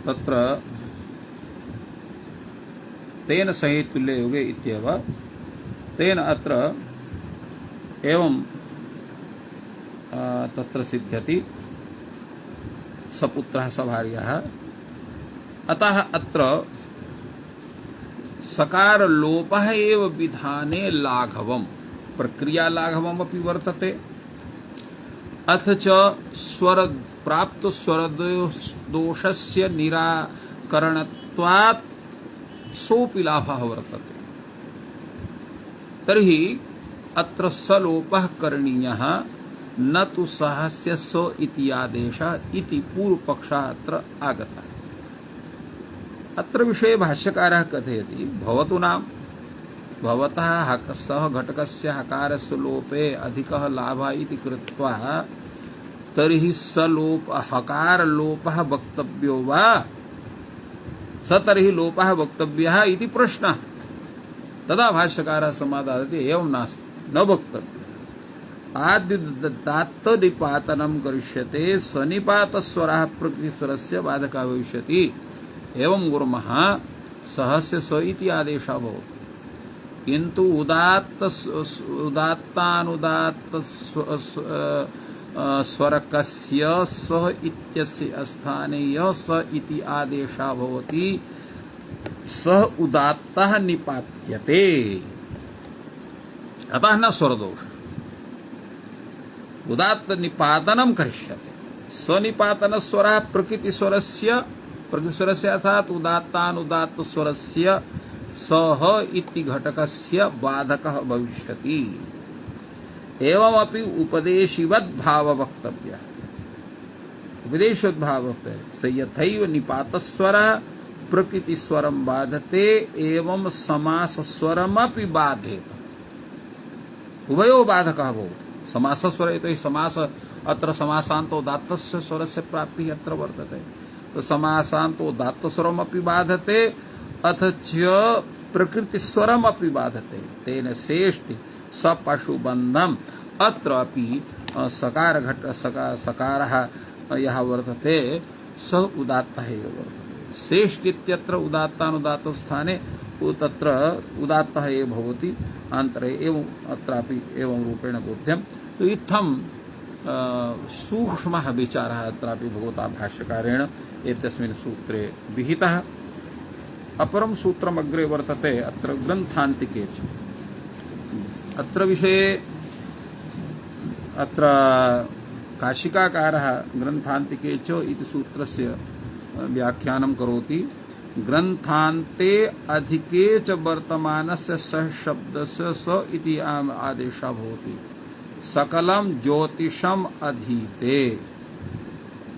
तत्र तेन सहित तुल्य योगे इत्येव। तेन अत्र एवं तत्र सिद्ध्यति सपुत्रः सभार्यः। अतः अत्र सकार लोपः एव विधाने लाघवम्, प्रक्रिया लाघवम् अपि वर्तते। अथ च स्वर प्राप्त स्वर दोषस्य निराकरणत्वात् सोऽपि लाभः वर्तते। तर्हि अत्र सलोपः करणीयः, न तु सहस्य स इति आदेशः इति पूर्वपक्षः अत्र आगतः। अत्र विषये भाष्यकारः कथयति, भवतु नाम भवतः सह घटकस्य हकारस्य लोपे अधिकः लाभः इति कृत्वा तर्हि सलोप हकार लोपः वक्तव्यो वा स तर्हि लोपः वक्तव्यः इति प्रश्नः। तदा भाष्यकारः समाधायति एवं नास्ति, न वक्तव्यः। आद्युदात्तनिपातनं करिष्यते सनिपातस्वरः प्रकृतिस्वरस्य बाधकः भविष्यति। एवं कुर्मः सहस्य स इति आदेशः भवति, किन्तु उदात्तानुदात्त स्वरकस्य सः इत्यस्य स्थाने यः स इति आदेशः भवति सः उदात्तः निपात्यते, अतः न स्वरदोषः। उदात्त निपातनं करिष्यते, स्वनिपातन स्वरः प्रकृतिस्वरस्य अर्थात उदात्तानुदात्त स्वरस्य सह इति घटकस्य बाधकः भविष्यति। एवमपि उपदेशिवद् भाव वक्तव्यः। उपदेशवद् भाव वक्तव्यः स यथैव निपातस्वरः प्रकृतिस्वरं बाधते एवं समासस्वरमपि बाधेत। उभयो बाधकः भवति। समासस्वर तो समास अत्र समासान्तो दात्तस्य स्वरस्य प्राप्तिः अत्र वर्तते, तो समासान्तो दात्तस्वरमपि बाधते अथ च प्रकृतिस्वरमपि बाधते। तेन शेष्टि सपशुबन्धम् अत्र अपि सकार घट सकारः यः वर्तते सः उदात्तः एव वर्तते। शेष्टि इत्यत्र उदात्तानुदात्त स्थाने तत्र उदात्तः एव भवति, अन्तरे एवं अत्रापि एवं रूपेण बोध्यम्। तो इत्थं सूक्ष्मः विचारः अत्रापि भगवता भाष्यकारेण एतस्मिन् सूत्रे विहितः। अपरं सूत्रम् अग्रे वर्तते अत्र ग्रन्थान्तिके च। अत्र विषये अत्र काशिकाकारः ग्रन्थान्तिके च इति सूत्रस्य व्याख्यानं करोति। ग्रन्थान्ते अधिके च वर्तमानस्य सः शब्दस्य स इति आदेशः भवति। सकलं ज्योतिषम् अधीते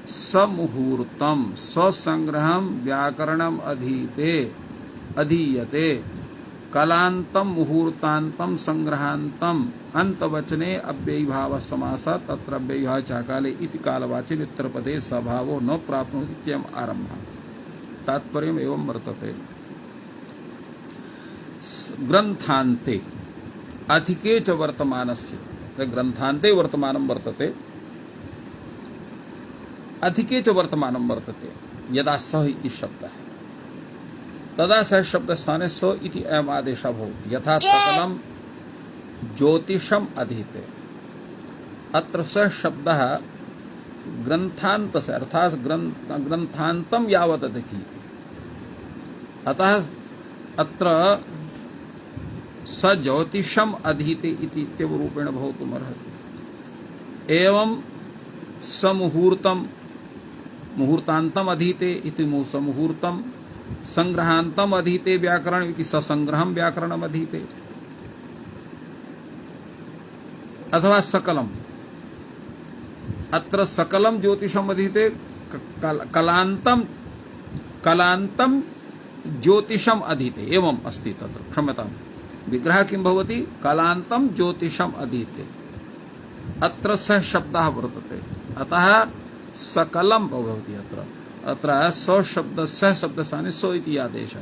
समुहूर्तं ससंग्रहं व्याकरणम् अधीते अधीयते कलान्तं मुहूर्तान्तं संग्रहान्तं अंतवचने अव्ययीभाव समासः तत्र अव्ययीभाव चाकाले इति कालवाचिन उत्तरपदे सभावो न प्राप्नोति इत्ययम् आरम्भः। तात्पर्यम् एवं वर्तते। ग्रन्थान्ते अधिके च वर्तमानस्य, ग्रन्थान्ते वर्तमानं वर्तते, अधिके च वर्तमानं वर्तते। यदा सः इति शब्दः तदा सः शब्दस्थाने स इति अयम् आदेशः भवति। यथा सकलं ज्योतिषम् अधीते, अत्र सः शब्दः ग्रन्थान्तस्य अर्थात् ग्रन्थान्तं यावत् अधिकि, अतः अत्र स ज्योतिषम् अधीते इति इत्येव रूपेण भवितुमर्हति। एवं समुहूर्तं मुहूर्तान्तम् अधीते इति समुहूर्तं, संग्रहान्तम् अधीते व्याकरण इति ससंग्रहं व्याकरणम् अधीते। अथवा सकलम्, अत्र सकलं ज्योतिषम् अधीते कलान्तं ज्योतिषम् अधीते एवम् अस्ति। तत्र क्षम्यतां, विग्रह किं भवति? कलान्तं ज्योतिषम् अधीते। अत्र सः शब्दः वर्तते, अतः सकलं भवति। अत्र सः शब्दस्थाने सो इति आदेशः।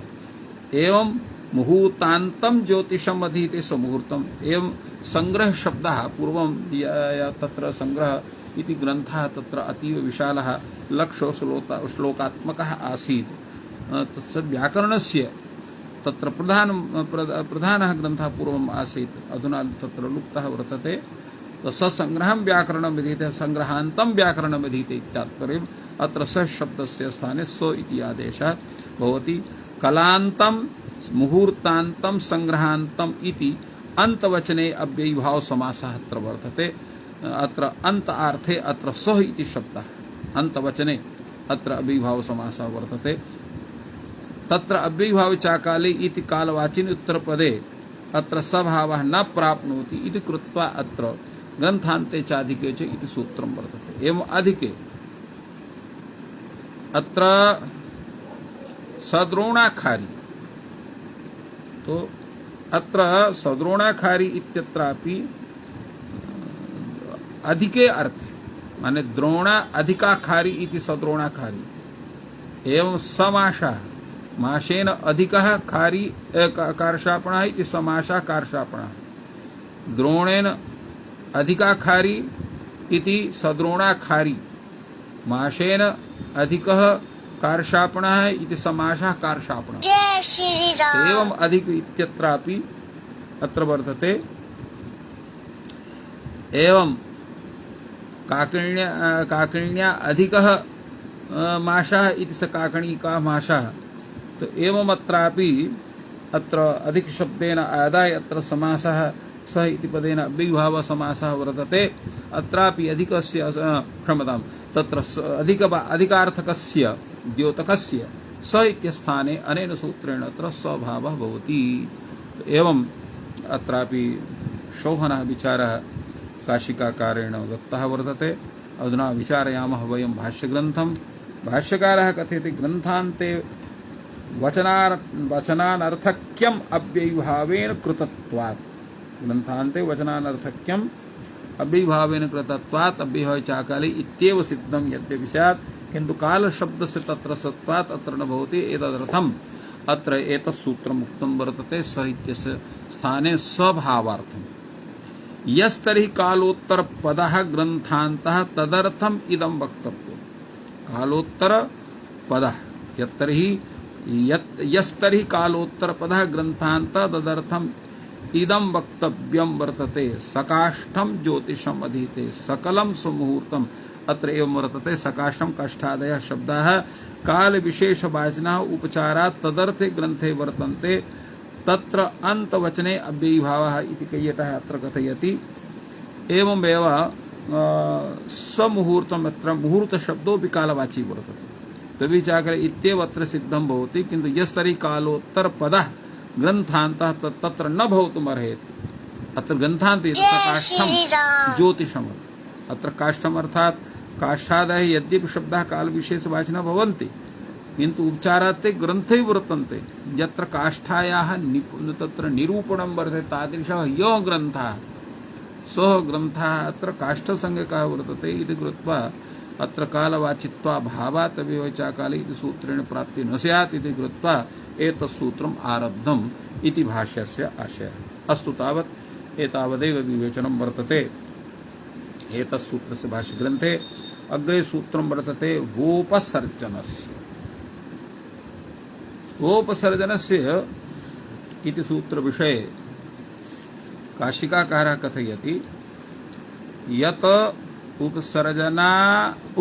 एवं मुहूर्तान्तं ज्योतिषम् अधीते समुहूर्तम्। एवं संग्रह शब्दः पूर्वं तत्र संग्रह इति ग्रन्थः तत्र अतीव विशालः लक्षो श्लोकात्मकः आसीत्। तस्य व्याकरणस्य तत्र प्रधानः ग्रन्थः पूर्वम् आसीत्, अधुना तत्र लुप्तः वर्तते। ससंग्रहं व्याकरणं विधीयते, संग्रहान्तं व्याकरणं विधीयते इत्यात्पर्यम् अत्र सः शब्दस्य स्थाने सो इति आदेशः भवति। कलान्तं मुहूर्तान्तं संग्रहान्तम् इति अन्तवचने अव्ययीभाव समासः अत्र वर्तते। अत्र अन्तार्थे अत्र सः इति शब्दः, अन्तवचने अत्र अव्ययीभाव समासः वर्तते। तत्र अव्ययीभाव चाकाले इति कालवाचिन उत्तरपदे अत्र सभावः न प्राप्नोति इति कृत्वा अत्र ग्रन्थान्ते चाधिके च इति सूत्रं वर्तते। एवं अधिके अत्र सद्रोणाखारी, तो अत्र सद्रोणाखारी इत्यत्रापि अधिके अर्थे माने द्रोणा अधिकाखारी इति सद्रोणाखारी एवं समाशः माशेन अधिकः खारी कार्षापणः इति समाशः कार्षापणः द्रोणेन अधिकाखारी इति सद्रोणाखारी माशेन अधिकः कार्षापणः इति समाशः कार्षापणः एवं अधिक इत्यत्रापि अत्र वर्तते एवं काकण्या अधिकः माशः इति स काकणिका माशः तो एवं अत्रापि अत्र अधिक शब्देन आदाय अत्र समासः सः इति पदेन अव्ययीभाव समासः वर्तते अत्रापि अधिकस्य क्षमतां तत्र अधिकार्थकस्य द्योतकस्य स इत्यस्थाने अनेन सूत्रेण अत्र स्वभावः भवति एवं अत्रापि शोभनः विचारः काशिकाकारेण दत्तः वर्तते अधुना विचारयामः वयं भाष्यग्रन्थं भाष्यकारः कथयति ग्रन्थान्ते वचनानर्थक्यम् अव्ययीभावेन कृतत्वात् ग्रन्थान्ते वचनानर्थक्यम् अव्ययीभावेन कृतत्वात् अव्ययः चाकाले इत्येव सिद्धं यद्यपि स्यात् किन्तु कालशब्दस्य तत्र सत्त्वात् अत्र न भवति एतदर्थम् अत्र एतत् सूत्रम् उक्तं वर्तते स इत्यस्य स्थाने स्वभावार्थम् यस्तर्हि कालोत्तरपदः ग्रन्थान्तः तदर्थम् इदं वक्तव्यम् कालोत्तरपदः यस्तर्हि कालोत्तरपदः ग्रन्थान्तः तदर्थम् इदं वक्तव्यं वर्तते सकाष्ठं ज्योतिषम् अधीते सकलं सुमुहूर्तम् अत्र एवं वर्तते सकाशम काष्ठादयः शब्दाः कालविशेषवाचिनः उपचारात् तदर्थे ग्रन्थे वर्तन्ते तत्र अन्तवचने अव्ययीभावः इति कैयटः अत्र कथयति एवमेव समुहूर्तम् अत्र मुहूर्तशब्दोऽपि कालवाची वर्तते तभी चाकर इत्येव अत्र सिद्धं भवति किन्तु यस्तर्हि कालोत्तरपदः ग्रन्थान्तः तत्र न भवितुमर्हति अत्र ग्रन्थान्ते सकाष्ठं ज्योतिषम् अत्र काष्ठम् अर्थात् काष्ठादयः यद्यपि शब्दाः कालविशेषवाचिनः भवन्ति किन्तु उपचारात् ते ग्रन्थे वर्तन्ते यत्र काष्ठायाः तत्र निरूपणं वर्तते तादृशः यो ग्रन्थः सः ग्रन्थः अत्र काष्ठसंज्ञकः वर्तते इति कृत्वा अत्र कालवाचित्वाभावात् अव्ययचाकाले इति सूत्रेण प्राप्तिः न स्यात् इति कृत्वा एतत् सूत्रम् आरब्धम् इति भाष्यस्य आशयः अस्तु तावत् एतावदेव विवेचनं वर्तते एतत् सूत्रस्य भाष्यग्रन्थे अग्रे सूत्रं वर्तते वोपसर्जनस्य इति सूत्रविषये काशिकाकारः कथयति यत्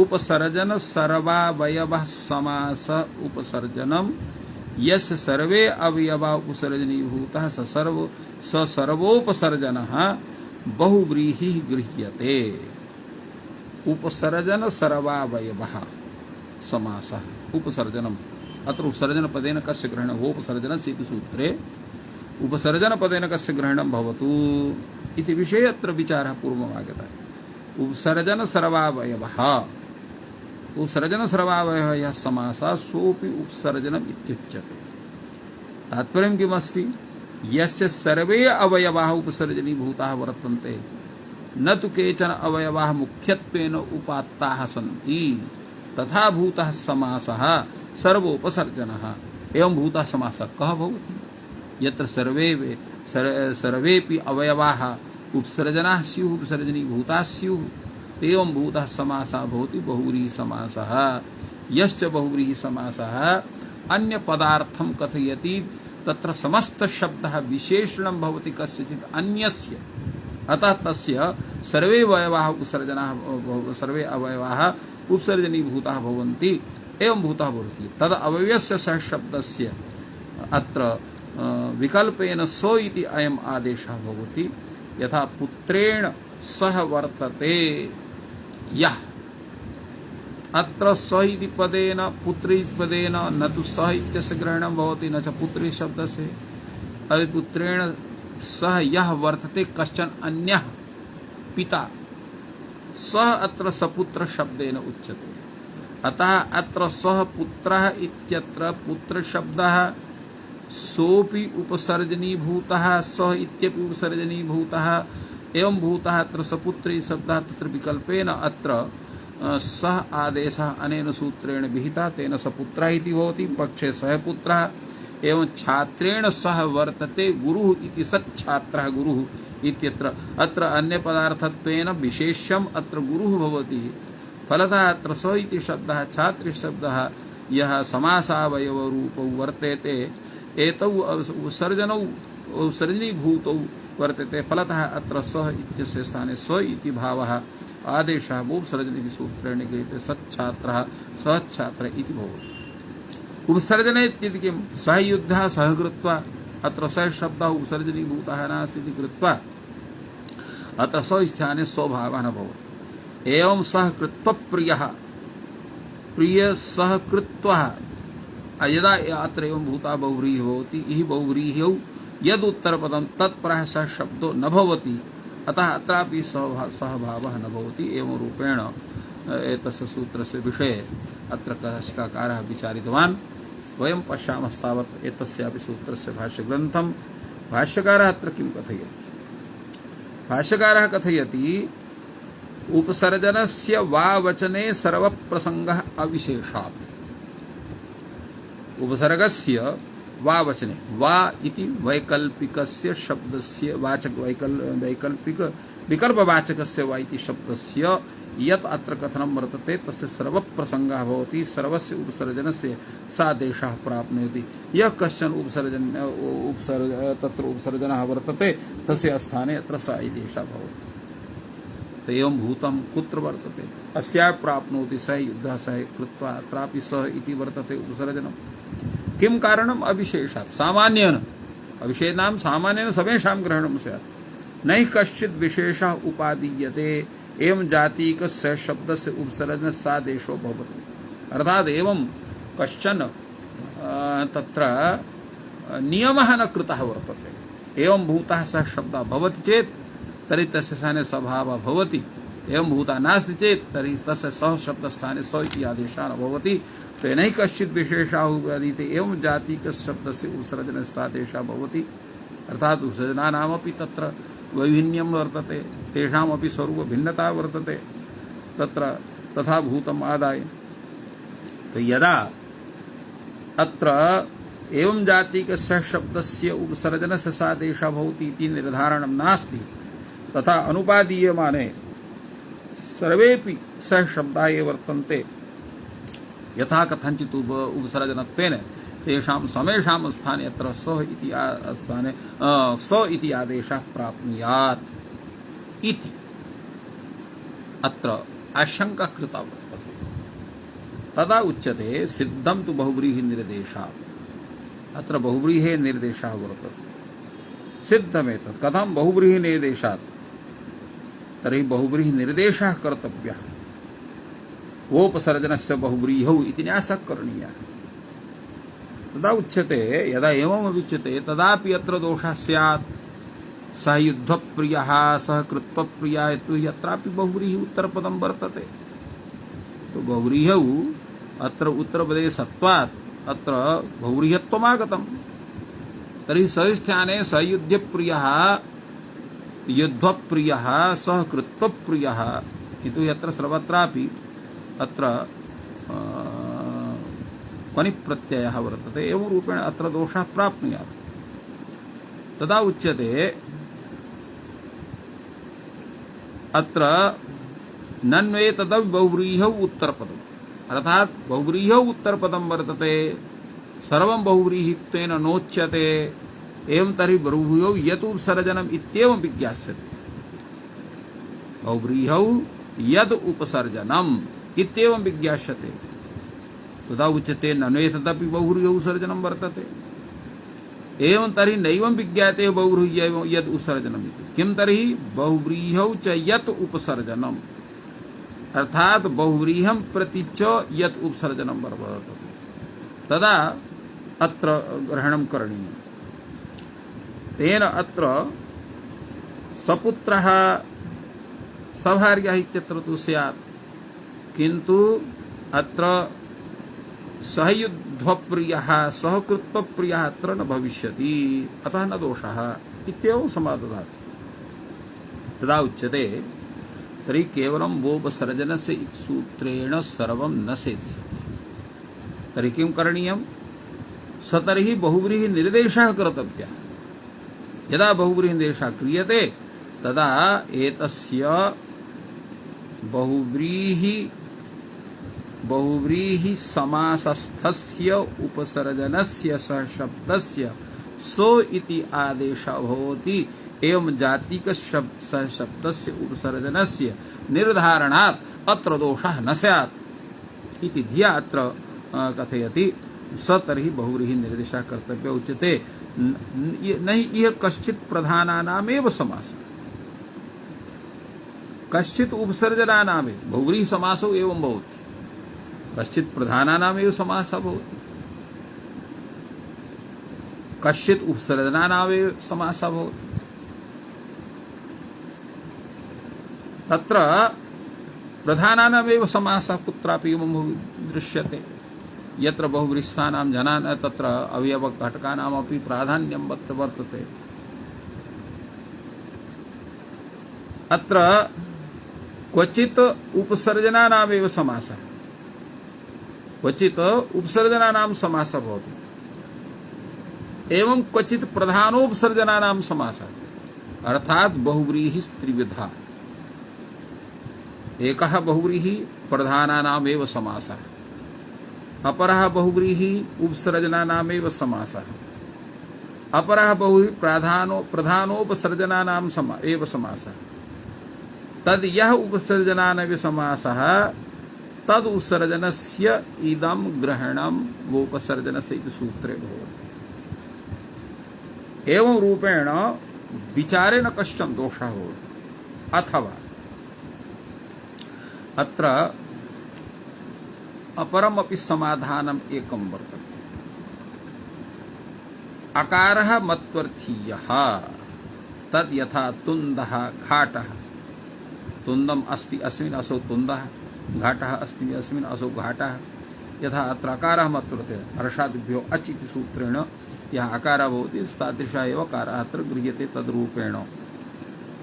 उपसर्जन सर्वावयवः समास उपसर्जनं यस्य सर्वे अवयवा उपसर्जनीभूतः स सर्वोपसर्जनः बहुव्रीहि गृह्यते उपसर्जन सर्वावयवः समासः उपसर्जनम् अत्र उपसर्जन पदेन कस्य ग्रहणं वोपसर्जनस्य इति सूत्रे उपसर्जन पदेन कस्य ग्रहणं भवतु इति विषये अत्र विचारः पूर्वमागतः उपसर्जन सर्वावयवः यः समासः सोऽपि उपसर्जनम् इत्युच्यते तात्पर्यं किमस्ति यस्य सर्वे अवयवाः उपसर्जनीभूताः वर्तन्ते न तु केचन अवयवाः मुख्यत्वेन उपात्ताः सन्ति तथा भूतः समासः सर्वोपसर्जनः एवं भूतः समासः कः भवति यत्र सर्वेपि अवयवाः उपसर्जनाः स्युः उपसर्जनीभूताः स्युः एवं भूतः समासः भवति बहुव्रीहि समासः यश्च बहुव्रीहि समासः अन्य पदार्थं कथयति तत्र समस्त शब्दः विशेषणं भवति कस्यचित् अन्यस्य अतः तस्य सर्वे अवयवाः उपसर्जनीभूताः भवन्ति एवं भूतः भवति तद अवयवस्य सह शब्दस्य अत्र विकल्पेन सो इति अयम् आदेशः भवति यथा पुत्रेण सह वर्तते यः अत्र स इति पदेन पुत्री पदेन न तु सह इत्यस्य ग्रहणं भवति न च पुत्री शब्दस्य पुत्रेण सह यः वर्तते कश्चन अन्यः पिता सः अत्र सपुत्र शब्देन उच्यते अतः अत्र सः पुत्रः इत्यत्र पुत्र शब्दः सोपि उपसर्जनीभूतः सः इत्यपि उपसर्जनीभूतः एवं भूतः अत्र सपुत्री शब्दः तत्र विकल्पेन अत्र सः आदेशः अनेन सूत्रेण विहितः तेन सपुत्रः इति भवति पक्षे सः पुत्रः एवं छात्रेण सह वर्तते गुरुः इति सच्छात्रः गुरुः इत्यत्र अत्र अन्यपदार्थत्वेन विशेष्यम् अत्र गुरुः भवति फलतः अत्र स इति शब्दः छात्र शब्दः यः समासावयवरूपौ वर्तेते एतौ उपसर्जनीभूतौ वर्तेते फलतः अत्र सः इत्यस्य स्थाने स इति भावः आदेशः उपसर्जनीति सूत्रेण क्रियते सच्छात्रः सहच्छात्रः इति भवति उपसर्जने इति किं सः युद्धः सः कृत्वा अत्र सः शब्दः उपसर्जनीभूतः नास्ति इति कृत्वा अत्र स स्थाने स्वभावः न भवति एवं सः कृत्वा प्रियः प्रिय सः कृत्वा यदा अत्र एवं भूता बहुव्रीहि भवति इह बहुव्रीह्यौ यद उत्तरपदं तत्परः सः शब्दो न भवति अतः अत्रापि सहभावः न भवति एवं रूपेण एतस्य सूत्रस्य विषये अत्र कश्चिकाकारः विचारितवान् वयं पश्यामस्तावत् एतस्यापि सूत्रस्य भाष्यग्रन्थं भाष्यकारः अत्र किं कथयति भाष्यकारः कथयति उपसर्जनस्य वा वचने सर्वप्रसंगः अविशेषात् उपसर्गस्य वा वचने वा इति वैकल्पिकस्य शब्दस्य वाचक वैकल्पिक विकल्पवाचकस्य वा इति शब्दस्य यत् अत्र कथनं वर्तते तस्य सर्वप्रसंगः भवति सर्वस्य उपसर्जनस्य सादेशः प्राप्नोति यः कश्चन तत्र उपसर्जनः वर्तते तस्य स्थाने अत्र सादेशः भवति एवं भूतं कुत्र वर्तते अस्या प्राप्नोति सः युद्धः सः कृत्वा अत्रापि सः इति वर्तते उपसर्जनं किं कारणम् अविशेषात् सामान्येन अविशेषाणां सामान्येन सर्वेषां ग्रहणं स्यात् न हि कश्चित् विशेषः उपादीयते एवं जातीकस्य शब्दस्य उपसर्जनसादेशो भवति अर्थात् एवं कश्चन तत्र नियमः न कृतः वर्तते एवं भूतः सः शब्दः भवति चेत् तर्हि तस्य स्थाने सभावः भवति एवं भूता नास्ति चेत् तर्हि तस्य सः शब्दस्थाने स इति आदेशः न भवति तेन हि कश्चित् विशेषः उपादीयते एवं जातीकस्य शब्दस्य उपसर्जनसादेशः भवति अर्थात् उपसर्जनानामपि तत्र वैभिन्यं वर्तते तेषामपि स्वरूपभिन्नता वर्तते तत्र तथा भूतम् आदाय तो यदा अत्र एवं जातीकस्य शब्दस्य उपसर्जनस्य सादेशः भवति इति निर्धारणं नास्ति तथा अनुपादीयमाने सर्वेपि सः शब्दाः ये वर्तन्ते यथा कथञ्चित् उपसर्जनत्वेन तेषां समेषां स्थाने अत्र स इति स्थाने स इति आदेशः प्राप्नुयात् इति अत्र आशंका कृता वर्तते तदा उच्यते सिद्धं तु बहुव्रीहि निर्देशात् अत्र बहुव्रीहेः निर्देशः वर्तते सिद्धमेतत् कथं बहुव्रीहि निर्देशात् तर्हि बहुव्रीहि निर्देशः कर्तव्यः वोपसर्जनस्य बहुव्रीहौ इति न्यासः करणीयः तदा उच्यते यदा एवमविच्यते तदापि अत्र दोषः स्यात् सः युद्धप्रियः सः कृत्वप्रियः इति अत्रापि बहुव्रीहि उत्तरपदं वर्तते तो बहुव्रीहौ अत्र उत्तरपदे सत्वात् अत्र बहुव्रीहत्वमागतं तर्हि सः स्थाने सः युद्धप्रियः युद्धप्रियः सः कृत्वप्रियः इति अत्र सर्वत्रापि अत्र क्वनि प्रत्ययः वर्तते एवं रूपेण अत्र दोषः प्राप्नुयात् तदा उच्यते अत्र नन्वेतदपि बहुव्रीहौ उत्तरपदम् अर्थात् बहुव्रीहौ उत्तरपदं वर्तते सर्वं बहुव्रीहित्वेन नोच्यते एवं तर्हि बहुव्रीहौ यत् उपसर्जनम् इत्येवं विज्ञास्यते बहुव्रीहौ यद् उपसर्जनम् इत्येवं विज्ञास्यते तदा उच्यते नन्वेतदपि बहुव्रीहौ उपसर्जनं वर्तते एवं तर्हि नैवं विज्ञाते बहुव्रीह्यैव यद् उपसर्जनम् इति किं तर्हि बहुव्रीहौ च यत् उपसर्जनम् अर्थात् बहुव्रीहं प्रति च यत् उपसर्जनं वर्तते तदा अत्र ग्रहणं करणीयम् तेन अत्र सपुत्रः सभार्यः इत्यत्र तु स्यात् किन्तु अत्र सहयुद्धप्रियः सहकृत्वप्रियः अत्र न भविष्यति अतः न दोषः इत्येवं समादधाति। तदा उच्यते तर्हि केवलं वोपसर्जनस्य इति सूत्रेण सर्वं न सेत्स्यति। तर्हि किं करणीयं? स तर्हि बहुव्रीहि निर्देशः कर्तव्यः। यदा बहुव्रीहि निर्देशः क्रियते तदा एतस्य बहुव्रीहि समासस्थस्य उपसर्जनस्य सह शब्दस्य सो इति आदेशः भवति। एवं जातिक शब्दस्य उपसर्जनस्य निर्धारणात् अत्र दोषः न स्यात् इति धिया अत्र कथयति। स तर्हि बहुव्रीहि निर्देशः कर्तव्यः उच्यते। नहीं यह कश्चित् प्रधानानामेव समासः, कश्चित् उपसर्जनानामेव बहुव्रीहि समासो एवं भवति, कश्चित् प्रधानानामेव समासः भवति, कश्चित् उपसर्जनानामेव समासः भवति। तत्र प्रधानानामेव समासः कुत्रापि एवं दृश्यते। यत्र बहुव्रीस्थानां जनानां तत्र अवयवघटकानामपि प्राधान्यं वर्तते। अत्र क्वचित् उपसर्जनानामेव समासः, क्वचित् उपसर्जनानां समासः भवति, एवं क्वचित् प्रधानोपसर्जनानां समासः, अर्थात् बहुव्रीहि त्रिविधा। एकः बहुव्रीहि प्रधानानामेव समासः, अपरः बहुव्रीहि उपसर्जनानामेव समासः, अपरः बहुव्रीहि प्रधानोपसर्जनानां एव समासः। तद् यः उपसर्जनानामेव समासः तद् उपसर्जनस्य इदं ग्रहणं वोपसर्जनस्य इति सूत्रे भवति। एवं रूपेण विचारेण कश्चन दोषः भवति। अथवा अत्र अपरमपि समाधानम् एकं वर्तते। अकारः मत्वर्थीयः तद् यथा तुन्दः घाटः, तुन्दम् अस्ति अस्मिन् असौ तुन्दः, घाटः अस्ति अस्मिन् असौ घाटः, यथा अत्र अकारः मत्वर्थीयः हर्षादिभ्यो अच् इति सूत्रेण यः अकारः भवति तादृशः एव अकारः अत्र गृह्यते तद्रूपेण।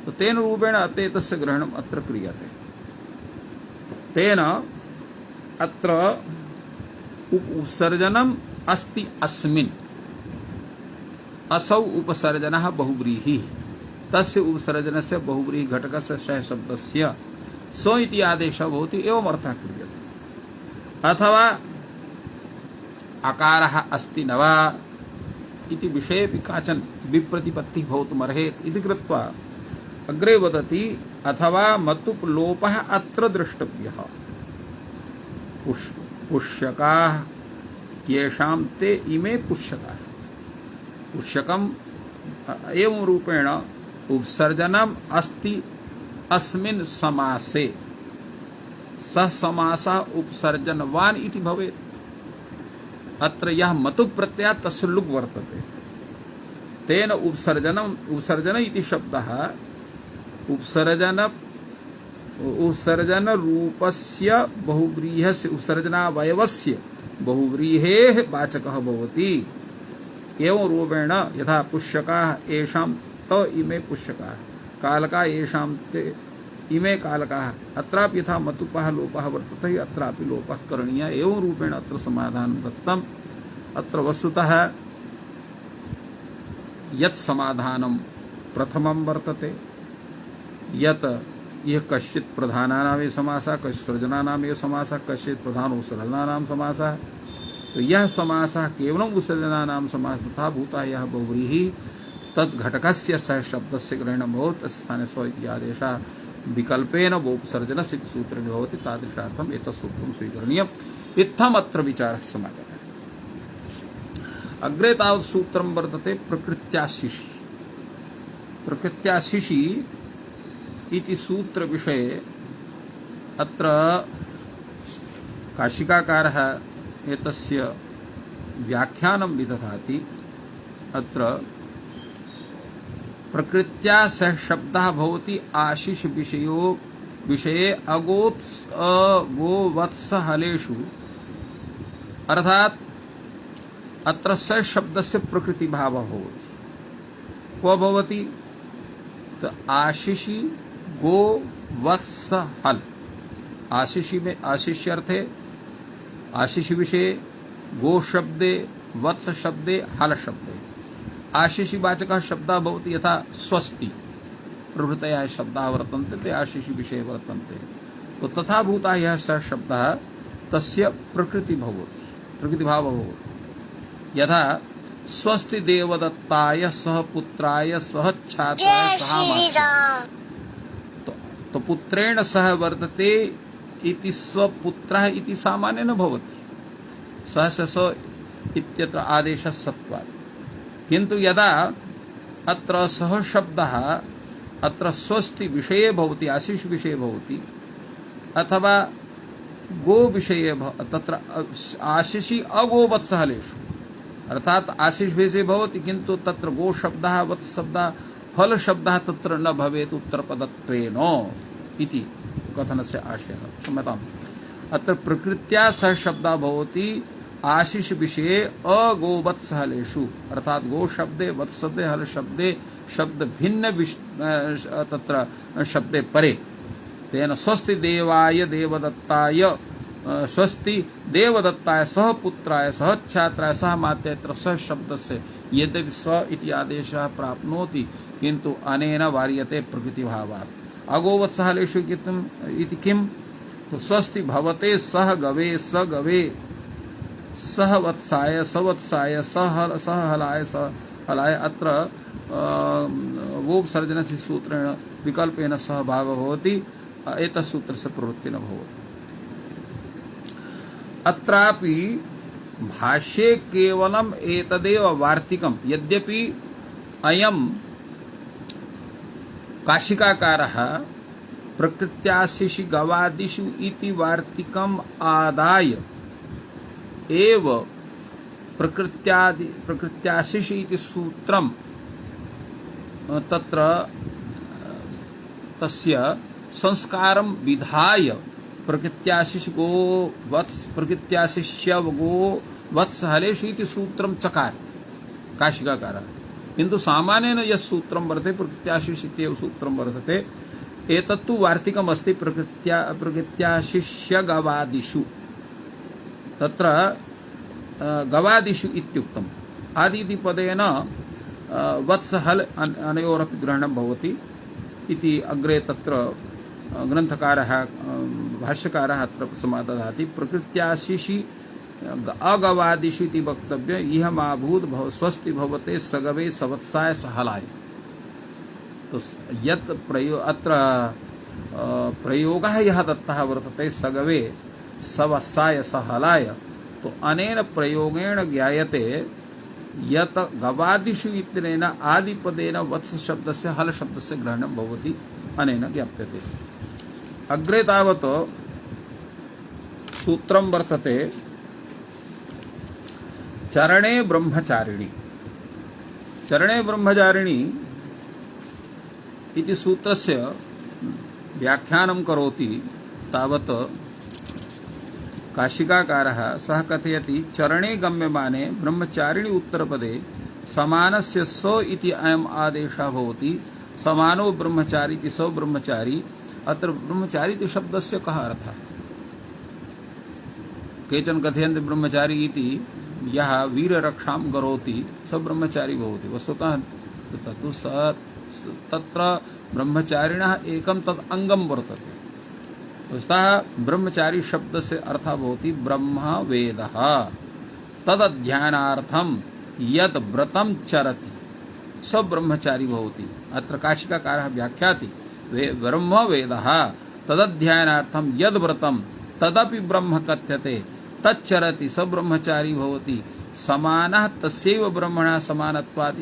तो तेन रूपेण अतेतस्य ग्रहणम् अत्र क्रियते। तेन अत्र उपसर्जनम् अस्ति अस्मिन्, असौ उपसर्जनः बहुव्रीहि, तस्य उपसर्जनस्य बहुव्रीहि घटकस्य सह शब्दस्य सो इति आदेशः भवति, एवम् अर्थः क्रियते। अथवा अकारः अस्ति न वा इति विषयेपि काचन विप्रतिपत्तिः भवितुमर्हेत् इति कृत्वा अग्रे वदति। अथवा मतुप् लोपः अत्र द्रष्टव्यः। पुष्यकाः येषां ते इमे पुष्यकाः, पुष्यकम् एवं रूपेण उपसर्जनम् अस्ति अस्मिन् समासे, सः समासः उपसर्जनवान् इति भवेत्। अत्र यः मतुप् प्रत्ययः तस्य लुग् वर्तते। तेन उपसर्जन इति शब्दः उपसर्जन रूपस्य बहुव्रीहस्य उपसर्जनावयवस्य बहुव्रीहेः वाचकः भवति। एवं रूपेण यथा पुष्यकाः येषां त इमे पुष्यकाः, कालकाः येषां ते इमे कालकाः, अत्रापि यथा मतुपः लोपः वर्तते अत्रापि लोपः करणीयः। एवं रूपेण अत्र समाधानं दत्तम्। अत्र वस्तुतः यत् समाधानं प्रथमं वर्तते, यत् यह कश्चित् प्रधानानामेव समासः, कश्चित् सृजनानामेव समासः, कश्चित् प्रधानोपसर्जनानां समासः, तो यह समासः केवलं उपसर्जनानां समासः तथा भूतः यः बहुव्रीहि तद् घटकस्य सह शब्दस्य ग्रहणं भवति, तस्य स्थाने स्व इति आदेशः विकल्पेन वोपसर्जनस्य इति सूत्रेण भवति। तादृशार्थम् एतत् सूत्रं स्वीकरणीयम्। इत्थम् अत्र विचारः समागतः। अग्रे तावत् सूत्रं वर्तते प्रकृत्याशिषि। प्रकृत्याशिषि इति सूत्र विषये अत्र काशिकाकारः एतस्य व्याख्यानं विदधाति। अत्र प्रकृत्या सह शब्दः भवति आशिष विषये अगोवत्स हलेषु अर्थात अत्र स शब्दस्य प्रकृति भावः भवति। क्व भवति? तो आशिषि गो वत्स हल। आशिषि में आशिष्य अर्थे, आशिष विषये, गो शब्दे, वत्स शब्दे, हल शब्दे। आशिषि वाचकः शब्दः भवति यथा स्वस्ति प्रभृतयः शब्दाः वर्तन्ते ते आशिषि विषये वर्तन्ते। तो तथा भूतः यः स शब्दः तस्य प्रकृति भवति, प्रकृतिभावः भवति। यथा स्वस्ति देवदत्ताय सह पुत्राय सह छात्राय सह मातृ। तो पुत्रेण सह वर्तते इति स्वपुत्रः इति सामान्येन भवति। सह स स इत्यत्र आदेशः सत्वात्। किन्तु यदा अत्र सह शब्दः अत्र स्वस्ति विषये भवति, आशिष विषये भवति, अथवा गो विषये तत्र आशिषि अगोवत्सहलेषु, अर्थात आशिष विषये भवति किन्तु तत्र गो शब्दः वत्स शब्दः फल शब्दः तत्र न भवेत् उत्तरपदत्वेन इति कथनस्य आशयः। क्षम्यताम्। अत्र प्रकृत्या सह शब्दः भवति आशिष विषये अगोवत्सहलेषु, अर्थात गो शब्दे वत्स शब्दे हल शब्दे शब्द भिन्न तत्र शब्दे परे। तेन स्वस्ति देवाय देवदत्ताय, स्वस्ति देवदत्ताय सह पुत्राय सह छात्राय सह मात्रेत्र सह शब्दस्य यद्यपि स इति आदेशः प्राप्नोति किन्तु अनेन वार्यते प्रकृतिभावात्। अगोवत्सहलेषु इति किम्? तो स्वस्ति भवते सह गवे स गवे सह वत्साय सवत्साय सह हलाय सह हलाय। अत्र वोपसर्जनस्य सूत्रेण विकल्पेन सह भावः भवति, एतत् सूत्रस्य प्रवृत्ति न भवति। अत्रापि भाष्ये केवलम् एतदेव वार्तिकम्, यद्यपि अयं काशिकाकारः प्रकृत्याशिषि गवादिषु इति वार्तिकम् आदाय एव प्रकृत्याशिषि इति सूत्रं तत्र तस्य संस्कारं विधाय प्रकृत्याशिष गो वत्स प्रकृत्याशिष्य गो वत्स हलेषु इति सूत्रं चकार काशिकाकारः। किन्तु सामान्येन यत् सूत्रं वर्तते प्रकृत्याशिष इत्येव सूत्रं वर्तते, एतत्तु वार्तिकम् अस्ति। प्रकृत्याशिष्य गवादिषु, तत्र गवादिषु इत्युक्तम्। आदिति पदेन वत्सहल अनयोरपि ग्रहणं भवति इति अग्रे तत्र ग्रन्थकारः भाष्यकारः अत्र समादधाति। प्रकृत्याशिषि अगवादिषु इति वक्तव्यम्। इह माभूत् स्वस्ति भवते सगवे सवत्साय सहलाय। तो यत् अत्र प्रयोगः यः दत्तः वर्तते सगवे सवत्साय सहलाय, तो अनेन प्रयोगेण ज्ञायते यत् गवादिषु इत्यनेन आदिपदेन वत्स शब्दस्य हल शब्दस्य ग्रहणं भवति, अनेन ज्ञाप्यते। अग्रे तावत् सूत्रं वर्तते चरणे ब्रह्मचारिणी। चरणे ब्रह्मचारिणी इति सूत्रस्य व्याख्यानं करोति तावत् काशिकाकारः सः कथयति चरणे गम्यमाने ब्रह्मचारिणी उत्तरपदे समानस्य स इति अयम् आदेशः भवति। समानो ब्रह्मचारी इति स ब्रह्मचारी। अत्र ब्रह्मचारी इति शब्दस्य कः अर्थः? केचन कथयन्ति ब्रह्मचारी इति यः वीररक्षां करोति स ब्रह्मचारी भवति। वस्तुतः तत्तु तत्र ब्रह्मचारिणः एकं तद् अङ्गं वर्तते। वस्तुतः ब्रह्मचारी शब्दस्य अर्थः भवति ब्रह्म वेदः तदध्यानार्थं यत् व्रतं चरति स ब्रह्मचारी भवति। अत्र काशिकाकारः व्याख्याति ब्रह्म वेदः तदध्यानार्थं यद् व्रतं तदपि ब्रह्म कथ्यते तच्चरति स ब्रह्मचारी भवति। समानः तस्यैव ब्रह्मणः समानत्वात्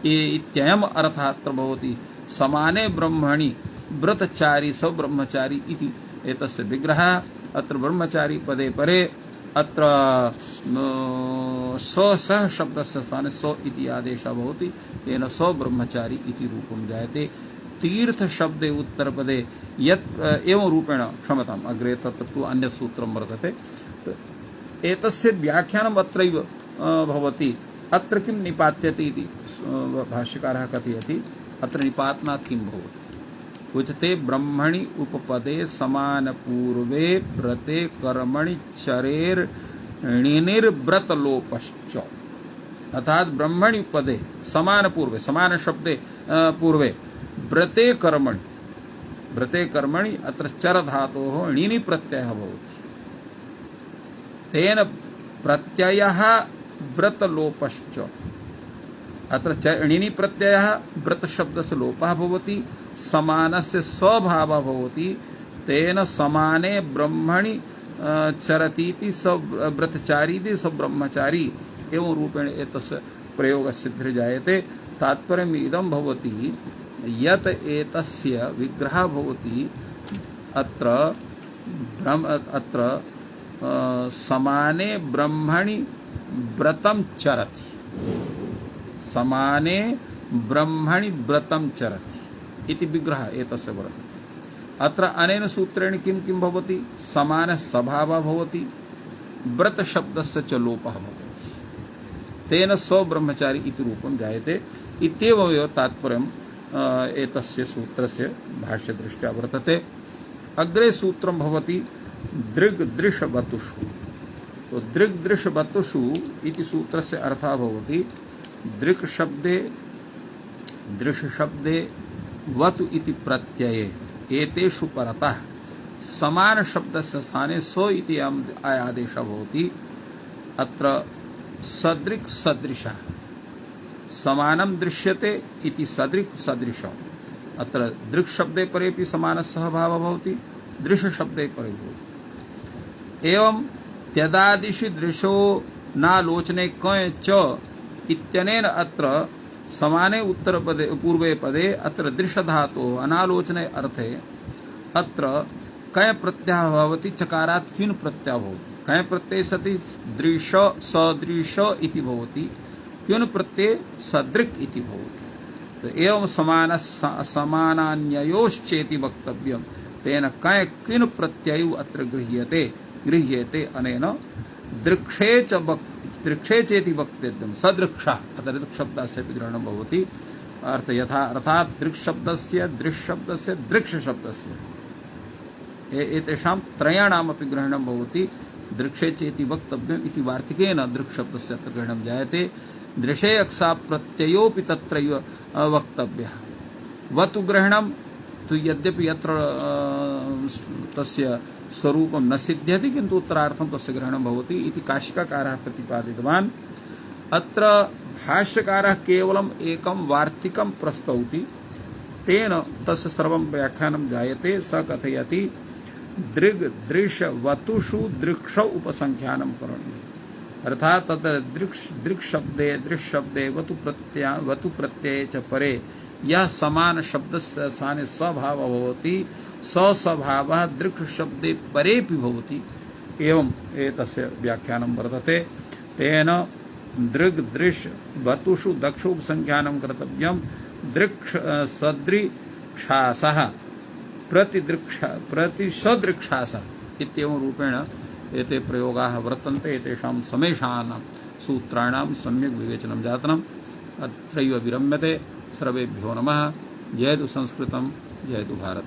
इत्ययम् अर्थः अत्र भवति। समाने ब्रह्मणि व्रतचारी स ब्रह्मचारी इति एतस्य विग्रहः। अत्र ब्रह्मचारी पदे परे अत्र सः शब्दस्य स्थाने स इति आदेशः भवति, तेन स ब्रह्मचारी इति रूपं जायते। तीर्थ शब्दे उत्तरपदे यत् एवं रूपेण क्षमताम् अग्रे तत्र तु अन्यत् सूत्रं वर्तते। एतस्य व्याख्यानम् अत्रैव भवति। अत्र किं निपात्यते इति भाष्यकारः कथयति। अत्र निपातनात् किं भवति उच्यते ब्रह्मणि उपपदे समानपूर्वे व्रते कर्मणि चरेर् णिनिर्व्रतलोपश्च। अर्थात ब्रह्मणि उपपदे समान पूर्वे, समान शब्दे पूर्वे व्रते कर्मणि अत्र चर धातोः णिनि प्रत्ययः भवति। तेन प्रत्ययः व्रतलोपश्च। अत्र णिनि प्रत्ययः व्रत शब्दस्य लोपः भवति, समानस्य स्वभावः भवति। तेन समाने ब्रह्मणि चरतीति स व्रतचारीति स ब्रह्मचारी एवं रूपेण एतस्य प्रयोगः सिद्धिर् जायते। तात्पर्यम् इदं भवति यत् एतस्य विग्रहः भवति अत्र समाने ब्रह्मणि व्रतं चरति, समाने ब्रह्मणि व्रतं चरति इति विग्रहः एतस्य वर्तते। अत्र अनेन सूत्रेण किं किं भवति, समान स्वभावः भवति, व्रत शब्दस्य च लोपः भवति, तेन स्वब्रह्मचारी इति रूपं जायते इत्येवमेव तात्पर्यम् एतस्य सूत्रस्य भाष्यदृष्ट्या वर्तते। अग्रे सूत्रं भवति दृग्दृशवतुषु। तो दृग्दृशवतुषु इति सूत्रस्य अर्थः भवति दृक् शब्दे वतु इति प्रत्यये एतेषु परतः समान शब्दस्य स्थाने सो इति आदेशः भवति। अत्र सदृक् सदृशः समानं दृश्यते इति सदृक् सदृशः। अत्र दृक् शब्दे परेपि समानस्य भावः भवति, दृश शब्दे परे भवति। एवं त्यदादिषि दृशो नालोचने कय च इत्यनेन अत्र समाने उत्तरपदे पूर्वे पदे अत्र दृश धातोः अनालोचने अर्थे अत्र कय प्रत्ययः भवति, चकारात् क्विन् प्रत्ययः भवति। कय प्रत्यये सति दृश सदृश इति भवति, क्विन् प्रत्यये सदृक् इति भवति। तो एवं समानान्ययोश्चेति वक्तव्यम्। तेन कय क्विन् प्रत्ययौ अत्र गृह्यते अनेन दृक्षे चेति वक्तव्यम्। सदृक्षः अत्र ऋक्शब्दस्य ग्रहणं भवति। अर्थात् दृक्शब्दस्य दृश्शब्दस्य दृक्षशब्दस्य एतेषां त्रयाणामपि ग्रहणं भवति। दृक्षे चेति वक्तव्यम् इति वार्तिकेन दृक्शब्दस्य अत्र ग्रहणं जायते। दृशे अक्षा प्रत्ययोऽपि तत्रैव वक्तव्यः। वतु ग्रहणं तु यद्यपि यत्र तस्य स्वरूपं न सिद्ध्यति किन्तु उत्तरार्थं तस्य ग्रहणं भवति इति काशिकाकारः प्रतिपादितवान्। अत्र भाष्यकारः केवलम् एकं वार्तिकं प्रस्तौति, तेन तस्य सर्वं व्याख्यानं जायते। स कथयति दृग् दृश वतुषु दृक्षौ उपसंख्यानं करणीयम्। अर्थात् तत्र दृक् शब्दे वतु प्रत्यये च परे यः समान शब्दस्य स्थाने स्वभावः भवति, स्वभावः दृक् शब्दे परेपि भवति। एवं एतस्य व्याख्यानं वर्तते। तेन दृग् दृश् वतुषु दक्षो उपसंख्यानं कर्तव्यम्। दृक् सदृक्षासः प्रतिसदृक्षासः इत्येवं रूपेण एते प्रयोगाः वर्तन्ते। एतेषां समेषां सूत्राणां सम्यक् विवेचनं जातम्। अत्रैव विरम्यते। सर्वेभ्यो नमः। जयतु संस्कृतं, जयतु भारत।